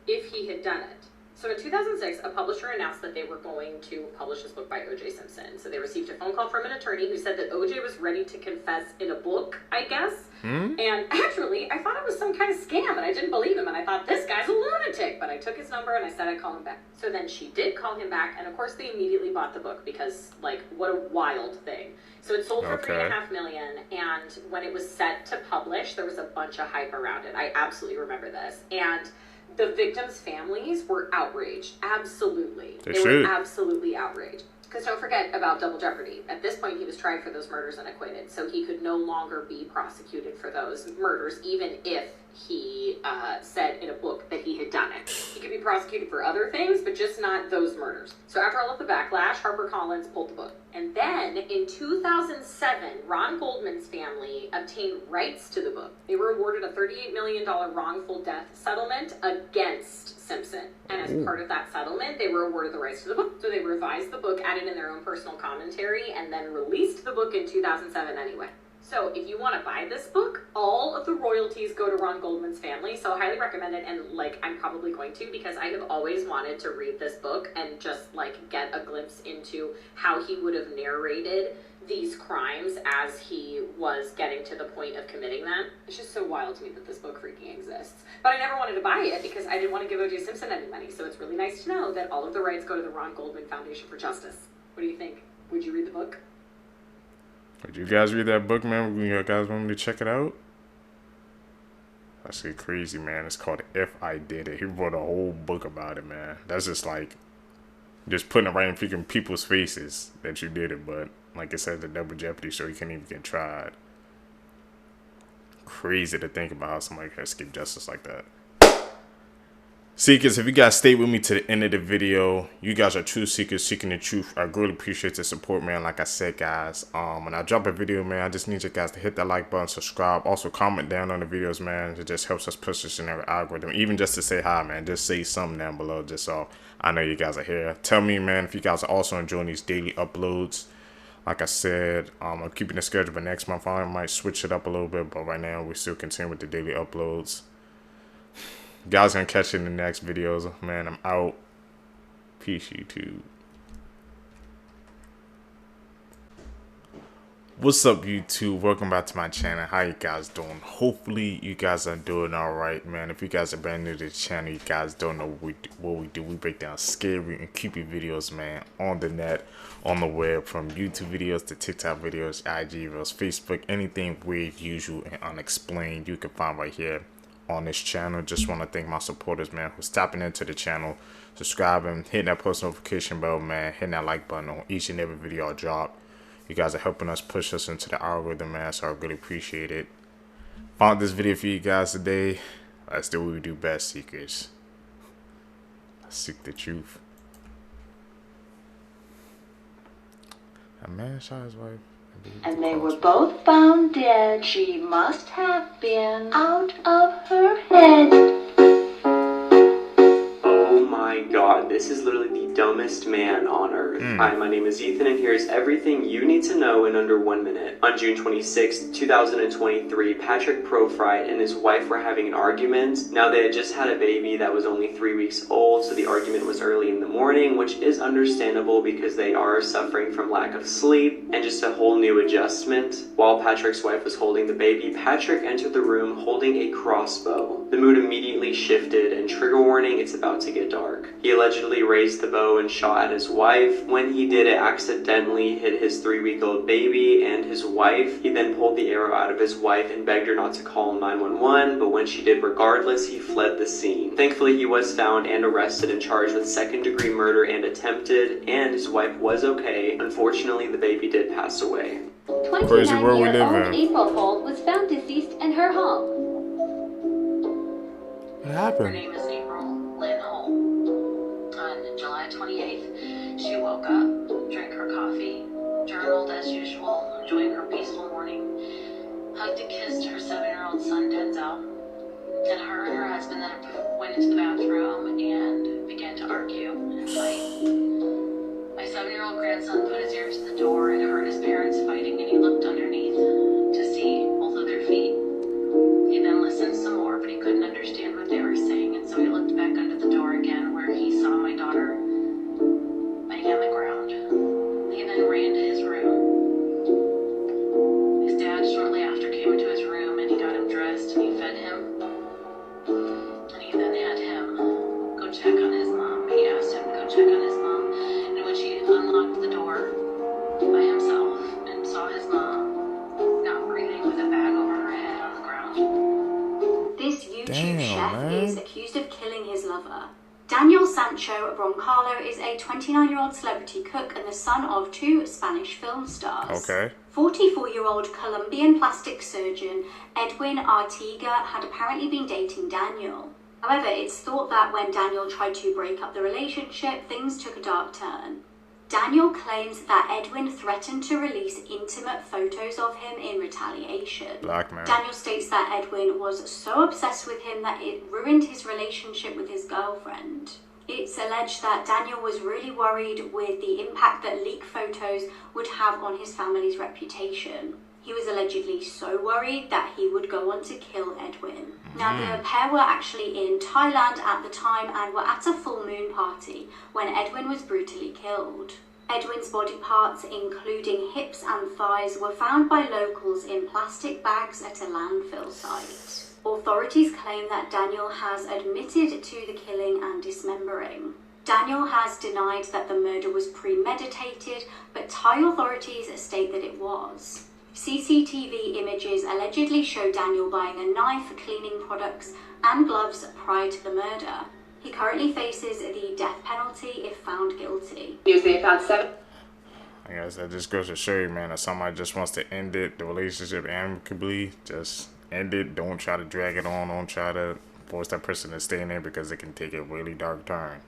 if he had done it. So in 2006, a publisher announced that they were going to publish this book by O.J. Simpson. So they received a phone call from an attorney who said that O.J. was ready to confess in a book, I guess. And actually, I thought it was some kind of scam, and I didn't believe him, and I thought, this guy's a lunatic. But I took his number, and I said I'd call him back. So then she did call him back, and of course they immediately bought the book, because, what a wild thing. So it sold for $3.5 million, and when it was set to publish, there was a bunch of hype around it. I absolutely remember this. And the victims' families were outraged. Absolutely. They were absolutely outraged. Because don't forget about double jeopardy. At this point, he was tried for those murders and acquitted, so he could no longer be prosecuted for those murders, even if he said in a book that that he had done it. He could be prosecuted for other things, but just not those murders. So after all of the backlash, HarperCollins pulled the book. And then in 2007, Ron Goldman's family obtained rights to the book. They were awarded a $38 million wrongful death settlement against Simpson. And as part of that settlement, they were awarded the rights to the book. So they revised the book, added in their own personal commentary, and then released the book in 2007 anyway. So if you want to buy this book, all of the royalties go to Ron Goldman's family. So I highly recommend it, and like I'm probably going to, because I have always wanted to read this book and just like get a glimpse into how he would have narrated these crimes as he was getting to the point of committing them. It's just so wild to me that this book freaking exists. But I never wanted to buy it because I didn't want to give O.J. Simpson any money. So it's really nice to know that all of the rights go to the Ron Goldman Foundation for Justice. What do you think? Would you read the book? Did you guys read that book, man? You guys want me to check it out? That's crazy, man. It's called If I Did It. He wrote a whole book about it, man. That's just like, just putting it right in freaking people's faces that you did it. But like I said, the double jeopardy, so you can't even get tried. Crazy to think about how somebody can escape justice like that. Seekers, if you guys stay with me to the end of the video, you guys are true seekers seeking the truth. I really appreciate the support, man. Like I said, guys, when I drop a video, man, I just need you guys to hit that like button, subscribe, also comment down on the videos, man. It just helps us push this in our algorithm. Even just to say hi, man, just say something down below, just so I know you guys are here. Tell me, man, if you guys are also enjoying these daily uploads. Like I said, I'm keeping the schedule for next month. I might switch it up a little bit, but right now we still continue with the daily uploads. Guys gonna catch you in the next videos, man. I'm out. Peace, YouTube. What's up, YouTube? Welcome back to my channel. How you guys doing? Hopefully you guys are doing all right, man. If you guys are brand new to the channel, you guys don't know what we do. We break down scary and creepy videos, man, on the net, on the web, from YouTube videos to TikTok videos, IG videos, Facebook, anything weird, usual, and unexplained, you can find right here on this channel. Just want to thank my supporters, man, who's tapping into the channel, subscribing, hitting that post notification bell, man, hitting that like button on each and every video I drop. You guys are helping us push us into the algorithm, man, so I really appreciate it. Found this video for you guys today. Let's do what we do best, seekers. Let's seek the truth. A man shot his wife. And they were both found dead. She must have been out of her head. Oh my god, this is literally the dumbest man on earth. Hi, my name is Ethan, and here's everything you need to know in under 1 minute. On June 26, 2023, Patrick Profright and his wife were having an argument. Now, they had just had a baby that was only 3 weeks old, so the argument was early in the morning, which is understandable because they are suffering from lack of sleep and just a whole new adjustment. While Patrick's wife was holding the baby, Patrick entered the room holding a crossbow. The mood immediately shifted, and trigger warning, it's about to get dark. He allegedly raised the bow and shot at his wife. When he did, it accidentally hit his 3-week-old baby and his wife. He then pulled the arrow out of his wife and begged her not to call 911, but when she did regardless, he fled the scene. Thankfully, he was found and arrested and charged with second-degree murder and attempted, and his wife was okay. Unfortunately, the baby did pass away. 29-year-old April Holt was found deceased in her home. What happened? Her name is April Lynn Holt. On July 28th, she woke up, drank her coffee, journaled as usual, enjoying her peaceful morning, hugged and kissed her 7-year-old son Denzel. Then her and her husband then went into the bathroom and began to argue and fight. My 7-year-old grandson put his ear to the door and heard his parents fighting, and he looked underneath to see both of their feet. He then listened some more, but he couldn't understand what they were saying, and so he looked back under the door again, where he saw my daughter laying on the ground. He then ran to his room. His dad shortly after came into his room, and he got him dressed, and he fed him. And he then had him go check on his mom. He asked him to go check on his mom, in which he unlocked the door by himself and saw his mom not breathing with a bag over her head on the ground. This YouTube chef is accused of killing his lover. Daniel Sancho Broncalo is a 29-year-old celebrity cook and the son of 2 Spanish film stars. Okay. 44-year-old Colombian plastic surgeon Edwin Artiga had apparently been dating Daniel. However, it's thought that when Daniel tried to break up the relationship, things took a dark turn. Daniel claims that Edwin threatened to release intimate photos of him in retaliation. Blackmail. Daniel states that Edwin was so obsessed with him that it ruined his relationship with his girlfriend. It's alleged that Daniel was really worried with the impact that leaked photos would have on his family's reputation. He was allegedly so worried that he would go on to kill Edwin. Now, the pair were actually in Thailand at the time and were at a full moon party when Edwin was brutally killed. Edwin's body parts, including hips and thighs, were found by locals in plastic bags at a landfill site. Authorities claim that Daniel has admitted to the killing and dismembering. Daniel has denied that the murder was premeditated, but Thai authorities state that it was. CCTV images allegedly show Daniel buying a knife, cleaning products, and gloves prior to the murder. He currently faces the death penalty if found guilty. They found 7. I guess that just goes to show you, man, if somebody just wants to end it, the relationship amicably, just end it. Don't try to drag it on. Don't try to force that person to stay in there because it can take a really dark turn.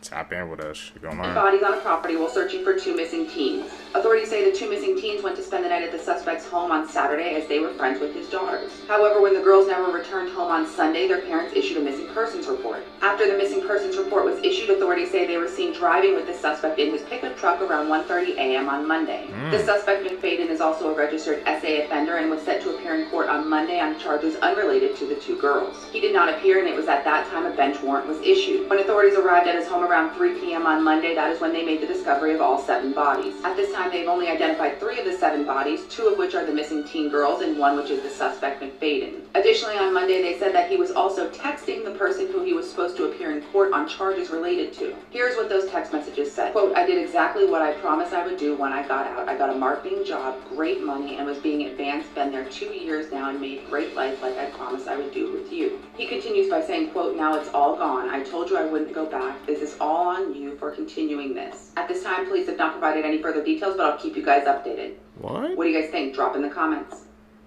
Tap in with us. You're gonna learn. Bodies on a property while searching for 2 missing teens. Authorities say the 2 missing teens went to spend the night at the suspect's home on Saturday as they were friends with his daughters. However, when the girls never returned home on Sunday, their parents issued a missing persons report. After the missing persons report was issued, authorities say they were seen driving with the suspect in his pickup truck around 1:30 a.m. on Monday. The suspect, McFadden, is also a registered SA offender and was set to appear in court on Monday on charges unrelated to the 2 girls. He did not appear, and it was at that time a bench warrant was issued. When authorities arrived at his home around 3 p.m. on Monday, that is when they made the discovery of all 7 bodies. At this time, they've only identified 3 of the 7 bodies, 2 of which are the missing teen girls and 1 which is the suspect, McFadden. Additionally, on Monday, they said that he was also texting the person who he was supposed to appear in court on charges related to. Here's what those text messages said. Quote, "I did exactly what I promised I would do when I got out. I got a marketing job, great money, and was being advanced. Been there 2 years now and made great life like I promised I would do with you." He continues by saying, quote, "Now it's all gone. I told you I wouldn't go back. This is all on you for continuing this." At this time, police have not provided any further details, but I'll keep you guys updated. What? What do you guys think? Drop in the comments.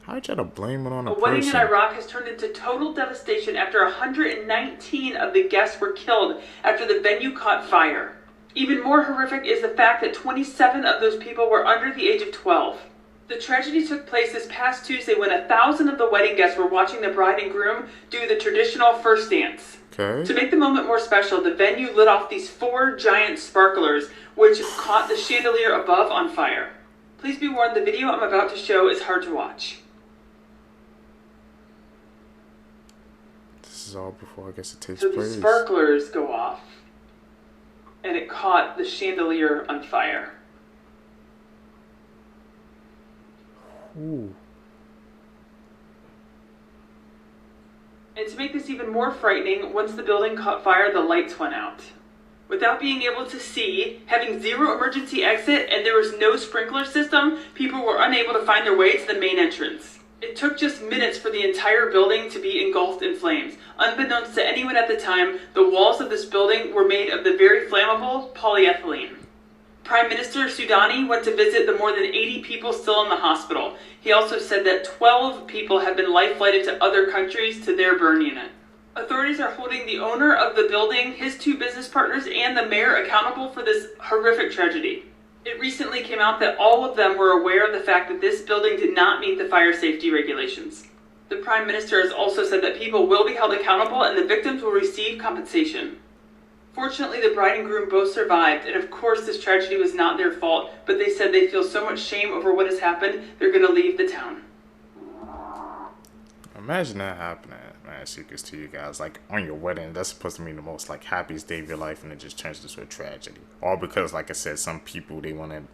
How you try to blame it on a A wedding in person? Iraq has turned into total devastation after 119 of the guests were killed after the venue caught fire. Even more horrific is the fact that 27 of those people were under the age of 12. The tragedy took place this past Tuesday when 1,000 of the wedding guests were watching the bride and groom do the traditional first dance. Okay. To make the moment more special, the venue lit off these 4 giant sparklers, which caught the chandelier above on fire. Please be warned, the video I'm about to show is hard to watch. This is all before I guess it takes So the place. sparklers go off, and it caught the chandelier on fire. Ooh. And to make this even more frightening, once the building caught fire, the lights went out. Without being able to see, having 0 emergency exit, and there was no sprinkler system, people were unable to find their way to the main entrance. It took just minutes for the entire building to be engulfed in flames. Unbeknownst to anyone at the time, the walls of this building were made of the very flammable polyethylene. Prime Minister Sudani went to visit the more than 80 people still in the hospital. He also said that 12 people have been life-flighted to other countries to their burn unit. Authorities are holding the owner of the building, his 2 business partners, and the mayor accountable for this horrific tragedy. It recently came out that all of them were aware of the fact that this building did not meet the fire safety regulations. The Prime Minister has also said that people will be held accountable and the victims will receive compensation. Fortunately, the bride and groom both survived, and of course this tragedy was not their fault, but they said they feel so much shame over what has happened, they're going to leave the town. Imagine that happening, man. Secrets to you guys, like on your wedding, that's supposed to be the most like happiest day of your life, and it just turns into a tragedy. All because, like I said, some people they wanted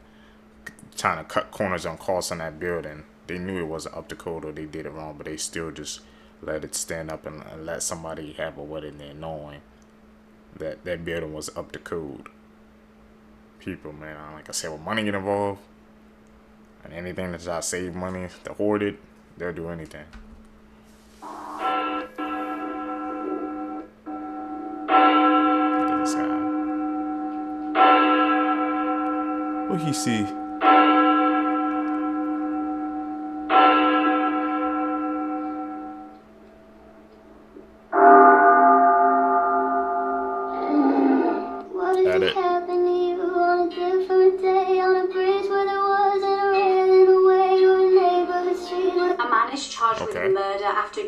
trying to cut corners on costs on that building. They knew it wasn't up to code or they did it wrong, but they still just let it stand up and let somebody have a wedding there knowing that that building was up to code. People, man, like I said, with money get involved and anything that y'all save money to hoard it, they'll do anything. This guy. What he see?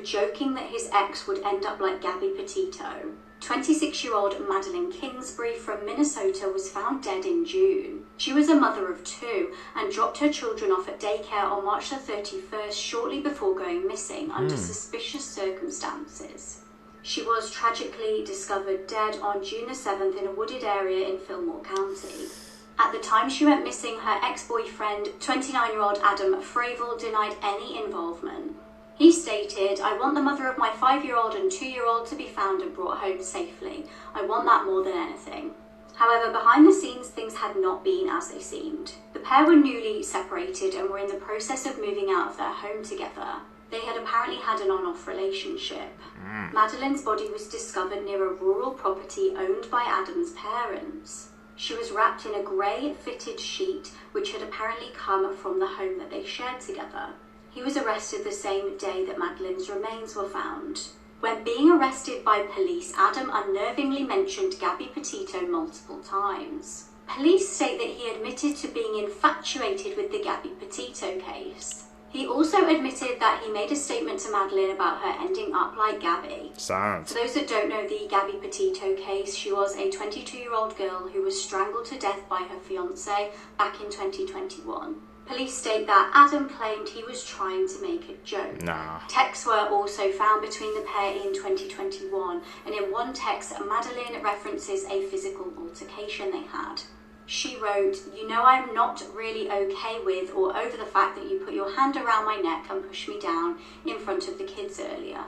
joking that his ex would end up like Gabby Petito. 26-year-old Madeline Kingsbury from Minnesota was found dead in June. She was a mother of 2 and dropped her children off at daycare on March the 31st, shortly before going missing under suspicious circumstances. She was tragically discovered dead on June the 7th in a wooded area in Fillmore County. At the time she went missing, her ex-boyfriend, 29-year-old Adam Fravel, denied any involvement. He stated, "I want the mother of my 5-year-old and 2-year-old to be found and brought home safely. I want that more than anything." However, behind the scenes, things had not been as they seemed. The pair were newly separated and were in the process of moving out of their home together. They had apparently had an on-off relationship. Madeline's body was discovered near a rural property owned by Adam's parents. She was wrapped in a grey fitted sheet which had apparently come from the home that they shared together. He was arrested the same day that Madeline's remains were found. When being arrested by police, Adam unnervingly mentioned Gabby Petito multiple times. Police state that he admitted to being infatuated with the Gabby Petito case. He also admitted that he made a statement to Madeline about her ending up like Gabby. Science. For those that don't know the Gabby Petito case, she was a 22-year-old girl who was strangled to death by her fiancé back in 2021. Police state that Adam claimed he was trying to make a joke. Nah. Texts were also found between the pair in 2021, and in one text, Madeline references a physical altercation they had. She wrote, "You know I'm not really okay with or over the fact that you put your hand around my neck and pushed me down in front of the kids earlier."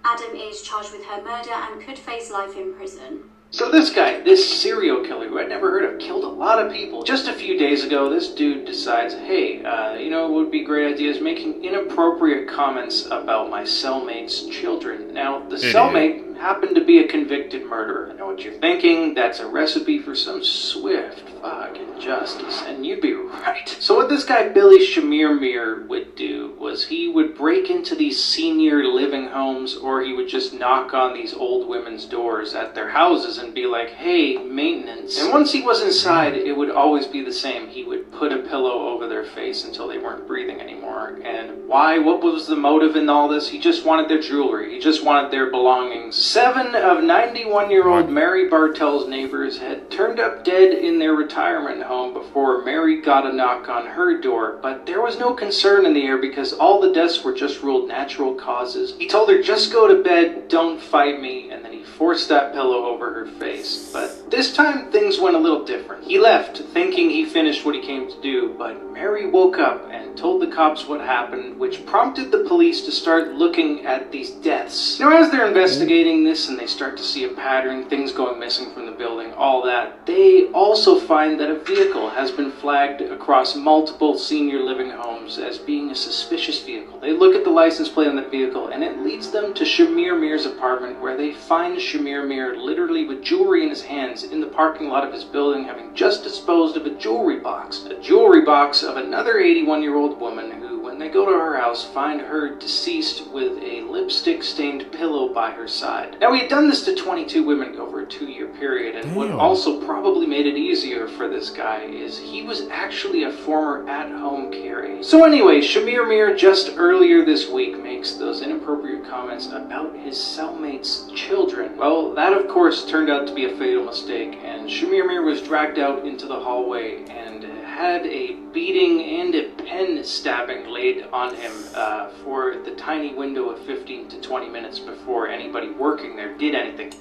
Adam is charged with her murder and could face life in prison. So this guy, this serial killer who I'd never heard of, killed a lot of people. Just a few days ago, this dude decides, hey, you know what would be a great idea is making inappropriate comments about my cellmate's children. Now, the cellmate happened to be a convicted murderer. I know what you're thinking, that's a recipe for some swift fucking justice, and you'd be right. So what this guy Billy Shamirmir would do was he would break into these senior living homes, or he would just knock on these old women's doors at their houses and be like, hey, maintenance. And once he was inside, it would always be the same. He would put a pillow over their face until they weren't breathing anymore. And why? What was the motive in all this? He just wanted their jewelry. He just wanted their belongings. 7 of 91-year-old Mary Bartell's neighbors had turned up dead in their retirement home before Mary got a knock on her door, but there was no concern in the air because all the deaths were just ruled natural causes. He told her, just go to bed, don't fight me, and then he forced that pillow over her face. But this time things went a little different. He left thinking he finished what he came to do, but Mary woke up and told the cops what happened, which prompted the police to start looking at these deaths. Now, as they're investigating this and they start to see a pattern, things going missing from the building, all that, they also find that a vehicle has been flagged across multiple senior living homes as being a suspicious vehicle. They look at the license plate on the vehicle and it leads them to Shamirmir's apartment, where they find Shamirmir literally with jewelry in his hands in the parking lot of his building, having just disposed of a jewelry box. A jewelry box of another 81-year-old woman who, when they go to her house, find her deceased with a lipstick-stained pillow by her side. Now, he had done this to 22 women over a 2-year period, and what also probably made it easier for this guy is he was actually a former at-home care aide. So anyway, Shamirmir just earlier this week makes those inappropriate comments about his cellmate's children. Well, that of course turned out to be a fatal mistake, and Shamirmir was dragged out into the hallway and had a beating and a pen stabbing laid on him for the tiny window of 15 to 20 minutes before anybody working there did anything.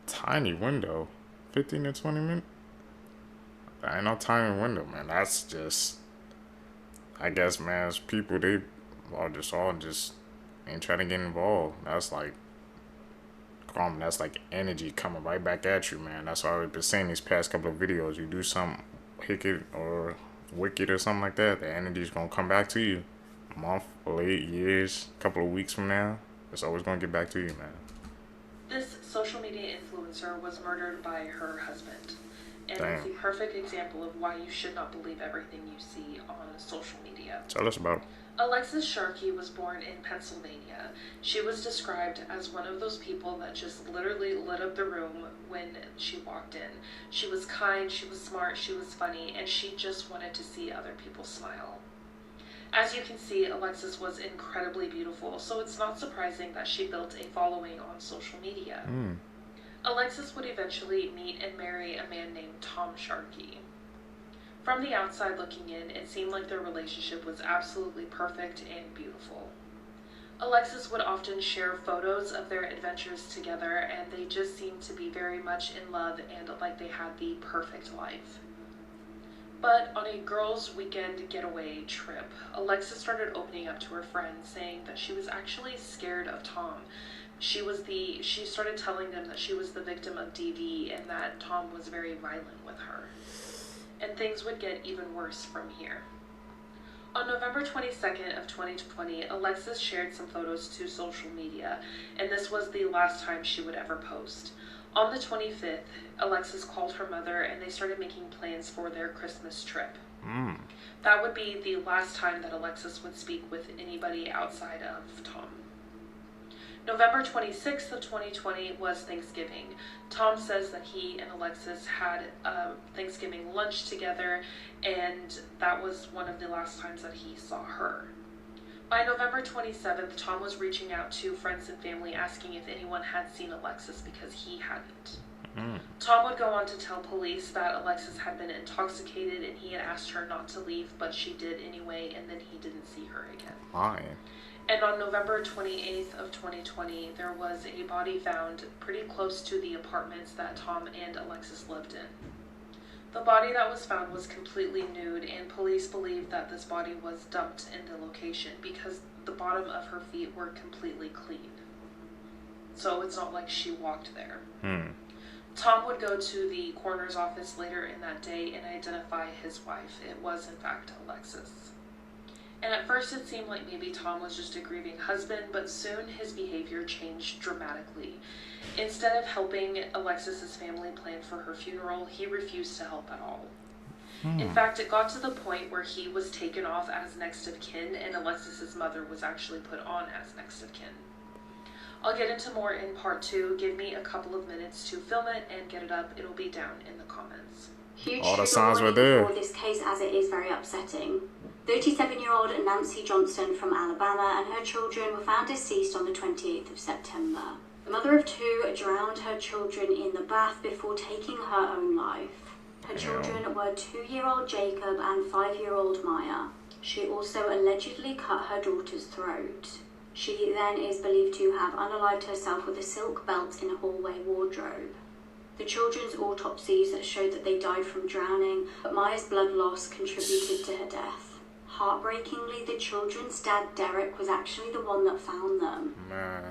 Tiny window? 15 to 20 minutes? That ain't no tiny window, man. That's just, I guess, man, as people, they all just ain't trying to get involved. That's like, that's like energy coming right back at you, man. That's why I've been saying these past couple of videos. You do something wicked or something like that, the energy's gonna come back to you. A month, late, years, couple of weeks from now, it's always gonna get back to you, man. This social media influencer was murdered by her husband. And it's the perfect example of why you should not believe everything you see on social media. Tell us about it. Alexis Sharkey was born in Pennsylvania. She was described as one of those people that just literally lit up the room when she walked in. She was kind, she was smart, she was funny, and she just wanted to see other people smile. As you can see, Alexis was incredibly beautiful, so it's not surprising that she built a following on social media. Alexis would eventually meet and marry a man named Tom Sharkey. From the outside looking in, it seemed like their relationship was absolutely perfect and beautiful. Alexis would often share photos of their adventures together, and they just seemed to be very much in love and like they had the perfect life. But on a girls' weekend getaway trip, Alexis started opening up to her friends, saying that she was actually scared of Tom. She started telling them that she was the victim of DV and that Tom was very violent with her. And things would get even worse from here. On November 22nd of 2020, Alexis shared some photos to social media, and this was the last time she would ever post. On the 25th, Alexis called her mother and they started making plans for their Christmas trip. That would be the last time that Alexis would speak with anybody outside of Tom. November 26th of 2020 was Thanksgiving. Tom says that he and Alexis had Thanksgiving lunch together, and that was one of the last times that he saw her. By November 27th, Tom was reaching out to friends and family asking if anyone had seen Alexis because he hadn't. Tom would go on to tell police that Alexis had been intoxicated and he had asked her not to leave, but she did anyway, and then he didn't see her again. Why? And on November 28th of 2020, there was a body found pretty close to the apartments that Tom and Alexis lived in. The body that was found was completely nude, and police believe that this body was dumped in the location because the bottom of her feet were completely clean. So it's not like she walked there. Tom would go to the coroner's office later in that day and identify his wife. It was, in fact, Alexis. And at first it seemed like maybe Tom was just a grieving husband, but soon his behavior changed dramatically. Instead of helping Alexis's family plan for her funeral, he refused to help at all. In fact, it got to the point where he was taken off as next of kin, and Alexis's mother was actually put on as next of kin. I'll get into more in part 2. Give me a couple of minutes to film it and get it up. It'll be down in the comments. Huge All the signs were there for this case, as it is very upsetting. 37-year-old Nancy Johnson from Alabama and her children were found deceased on the 28th of September. The mother of two drowned her children in the bath before taking her own life. Her children were 2-year-old Jacob and 5-year-old Maya. She also allegedly cut her daughter's throat. She then is believed to have unalived herself with a silk belt in a hallway wardrobe. The children's autopsies showed that they died from drowning, but Maya's blood loss contributed to her death. Heartbreakingly, the children's dad, Derek, was actually the one that found them.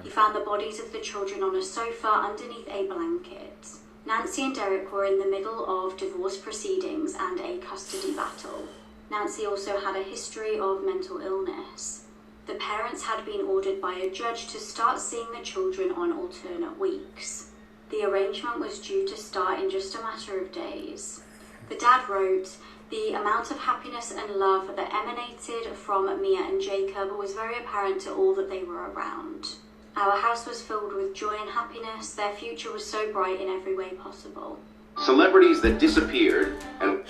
He found the bodies of the children on a sofa underneath a blanket. Nancy and Derek were in the middle of divorce proceedings and a custody battle. Nancy also had a history of mental illness. The parents had been ordered by a judge to start seeing the children on alternate weeks. The arrangement was due to start in just a matter of days. The dad wrote, "The amount of happiness and love that emanated from Mia and Jacob was very apparent to all that they were around. Our house was filled with joy and happiness. Their future was so bright in every way possible." Celebrities that disappeared and...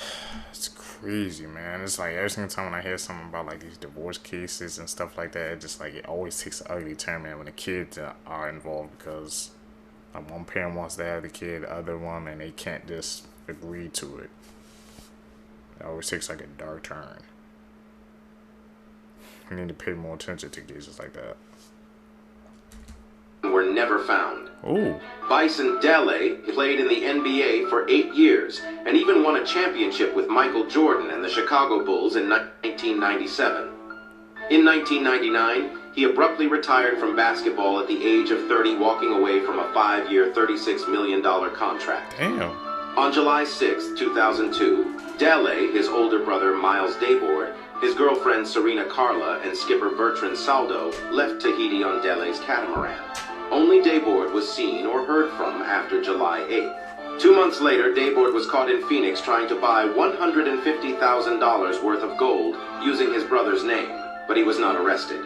It's crazy, man. It's like every single time when I hear something about like these divorce cases and stuff like that, it just like it always takes an ugly turn, man, when the kids are involved, because like one parent wants to have the kid, the other one, and they can't just agree to it. It always takes like a dark turn. We need to pay more attention to cases like that. were never found. Ooh. Bison Dele played in the NBA for 8 years and even won a championship with Michael Jordan and the Chicago Bulls in 1997. In 1999, he abruptly retired from basketball at the age of 30, walking away from a 5-year, $36 million contract. Damn. On July 6, 2002, Dele, his older brother Miles Dayboard, his girlfriend Serena Carla, and skipper Bertrand Saldo left Tahiti on Dele's catamaran. Only Dayboard was seen or heard from after July 8th. 2 months later, Dayboard was caught in Phoenix trying to buy $150,000 worth of gold using his brother's name, but he was not arrested.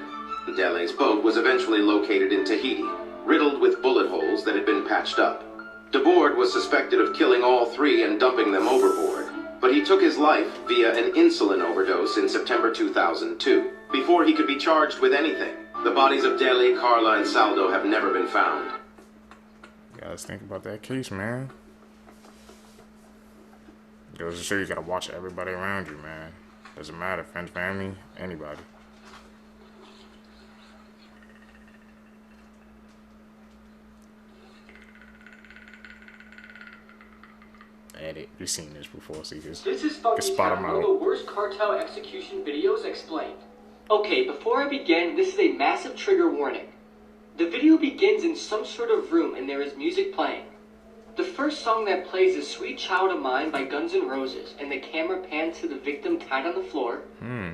Dele's boat was eventually located in Tahiti, riddled with bullet holes that had been patched up. Dayboard was suspected of killing all three and dumping them overboard, but he took his life via an insulin overdose in September 2002. before he could be charged with anything. The bodies of Dele, Carla, and Saldo have never been found. You guys think about that case, man. Goes to show you gotta watch everybody around you, man. Doesn't matter, friends, family, anybody. Edit. You've seen this before, see this? This is fucking one of the worst cartel execution videos explained. Okay, before I begin, this is a massive trigger warning. The video begins in some sort of room and there is music playing. The first song that plays is Sweet Child of Mine by Guns N' Roses, and the camera pans to the victim tied on the floor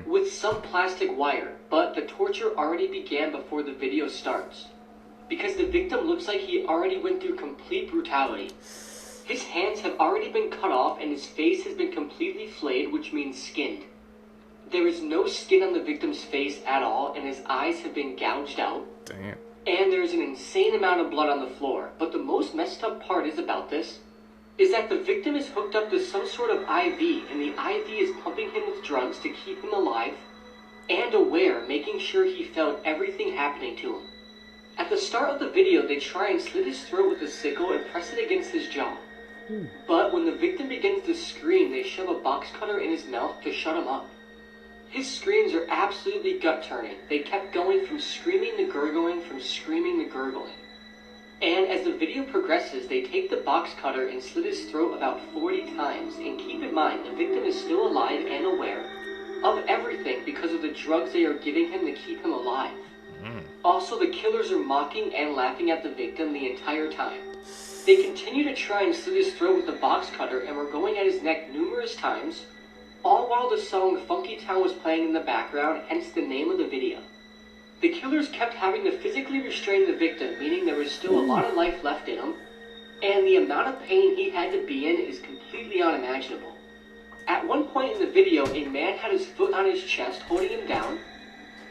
with some plastic wire, but the torture already began before the video starts. Because the victim looks like he already went through complete brutality. His hands have already been cut off and his face has been completely flayed, which means skinned. There is no skin on the victim's face at all, and his eyes have been gouged out. Damn. And there's an insane amount of blood on the floor. But the most messed up part about this is that the victim is hooked up to some sort of IV, and the IV is pumping him with drugs to keep him alive and aware, making sure he felt everything happening to him. At the start of the video, they try and slit his throat with a sickle and press it against his jaw. But when the victim begins to scream, they shove a box cutter in his mouth to shut him up. His screams are absolutely gut-turning. They kept going from screaming to gurgling, from screaming to gurgling. And as the video progresses, they take the box cutter and slit his throat about 40 times. And keep in mind, the victim is still alive and aware of everything because of the drugs they are giving him to keep him alive. Also, the killers are mocking and laughing at the victim the entire time. They continue to try and slit his throat with the box cutter and were going at his neck numerous times, all while the song Funky Town was playing in the background, hence the name of the video. The killers kept having to physically restrain the victim, meaning there was still a lot of life left in him, and the amount of pain he had to be in is completely unimaginable. At one point in the video, a man had his foot on his chest holding him down,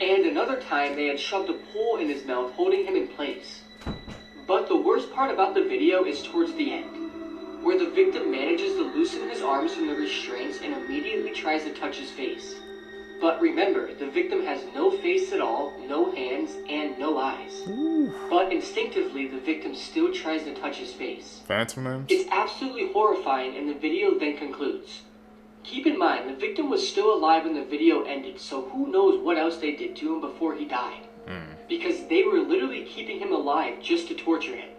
and another time they had shoved a pole in his mouth holding him in place. But the worst part about the video is towards the end, where the victim manages to loosen his arms from the restraints and immediately tries to touch his face. But remember, the victim has no face at all, no hands, and no eyes. But instinctively, the victim still tries to touch his face. Phantom limbs? It's absolutely horrifying, and the video then concludes. Keep in mind, the victim was still alive when the video ended, so who knows what else they did to him before he died. Because they were literally keeping him alive just to torture him.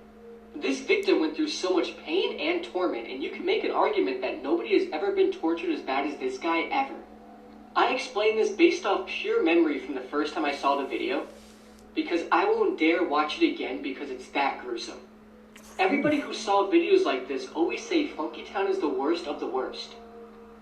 This victim went through so much pain and torment, and you can make an argument that nobody has ever been tortured as bad as this guy ever. I explain this based off pure memory from the first time I saw the video, because I won't dare watch it again because it's that gruesome. Everybody who saw videos like this always say Funky Town is the worst of the worst.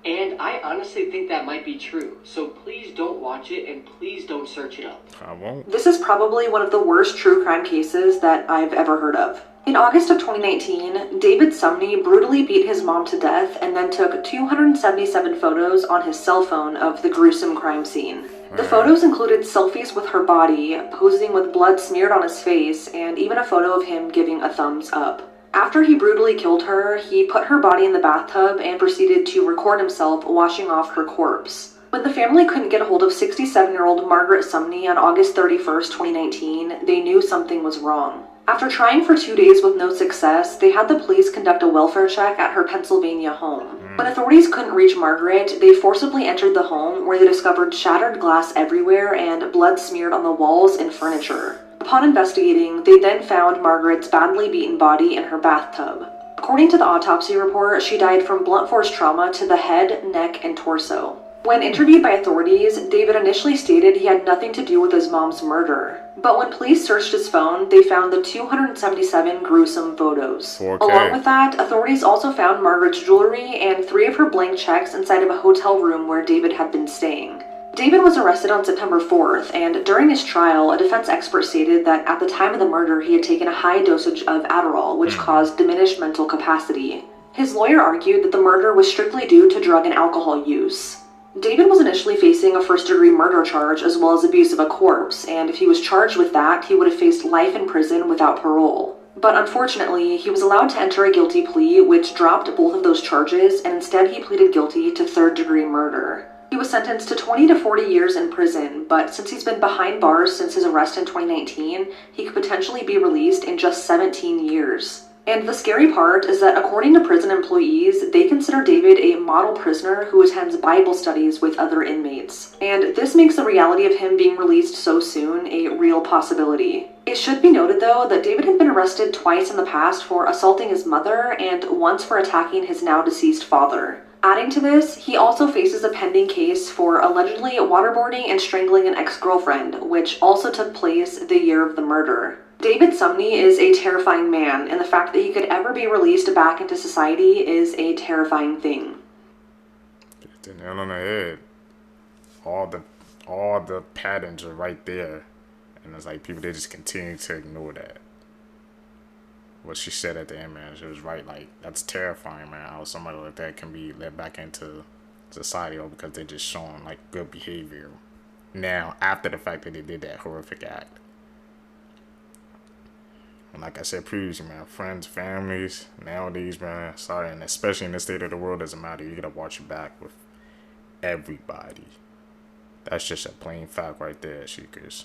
And I honestly think that might be true, so please don't watch it and please don't search it up. I won't. This is probably one of the worst true crime cases that I've ever heard of. In August of 2019, David Sumney brutally beat his mom to death and then took 277 photos on his cell phone of the gruesome crime scene. The photos included selfies with her body, posing with blood smeared on his face, and even a photo of him giving a thumbs up. After he brutally killed her, he put her body in the bathtub and proceeded to record himself washing off her corpse. When the family couldn't get a hold of 67-year-old Margaret Sumney on August 31st, 2019, they knew something was wrong. After trying for 2 days with no success, they had the police conduct a welfare check at her Pennsylvania home. When authorities couldn't reach Margaret, they forcibly entered the home where they discovered shattered glass everywhere and blood smeared on the walls and furniture. Upon investigating, they then found Margaret's badly beaten body in her bathtub. According to the autopsy report, she died from blunt force trauma to the head, neck, and torso. When interviewed by authorities, David initially stated he had nothing to do with his mom's murder. But when police searched his phone, they found the 277 gruesome photos. 4K. Along with that, authorities also found Margaret's jewelry and 3 of her blank checks inside of a hotel room where David had been staying. David was arrested on September 4th, and during his trial, a defense expert stated that at the time of the murder, he had taken a high dosage of Adderall, which caused diminished mental capacity. His lawyer argued that the murder was strictly due to drug and alcohol use. David was initially facing a first-degree murder charge as well as abuse of a corpse, and if he was charged with that, he would have faced life in prison without parole. But unfortunately, he was allowed to enter a guilty plea, which dropped both of those charges, and instead he pleaded guilty to third-degree murder. He was sentenced to 20 to 40 years in prison, but since he's been behind bars since his arrest in 2019, he could potentially be released in just 17 years. And the scary part is that according to prison employees, they consider David a model prisoner who attends Bible studies with other inmates. And this makes the reality of him being released so soon a real possibility. It should be noted though that David had been arrested twice in the past for assaulting his mother and once for attacking his now deceased father. Adding to this, he also faces a pending case for allegedly waterboarding and strangling an ex-girlfriend, which also took place the year of the murder. David Sumney is a terrifying man, and the fact that he could ever be released back into society is a terrifying thing. Hit the nail on the head. All the patterns are right there, and it's like people, they just continue to ignore that. What she said at the end, man, she was right. Like, that's terrifying, man, how somebody like that can be let back into society all because they're just showing like good behavior now after the fact that they did that horrific act. And like I said previously, man, friends, families, nowadays, man, sorry, and especially in the state of the world, doesn't matter. You gotta watch your back with everybody. That's just a plain fact right there, seekers.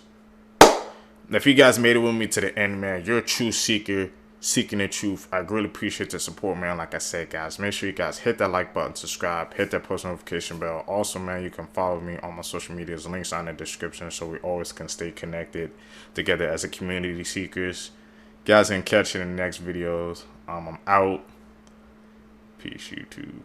If you guys made it with me to the end, man, you're a true seeker, seeking the truth. I really appreciate the support, man. Like I said, guys, make sure you guys hit that like button, subscribe, hit that post notification bell. Also, man, you can follow me on my social medias. Links are in the description, so we always can stay connected together as a community, seekers. Guys, can catch you in the next videos. I'm out. Peace, YouTube.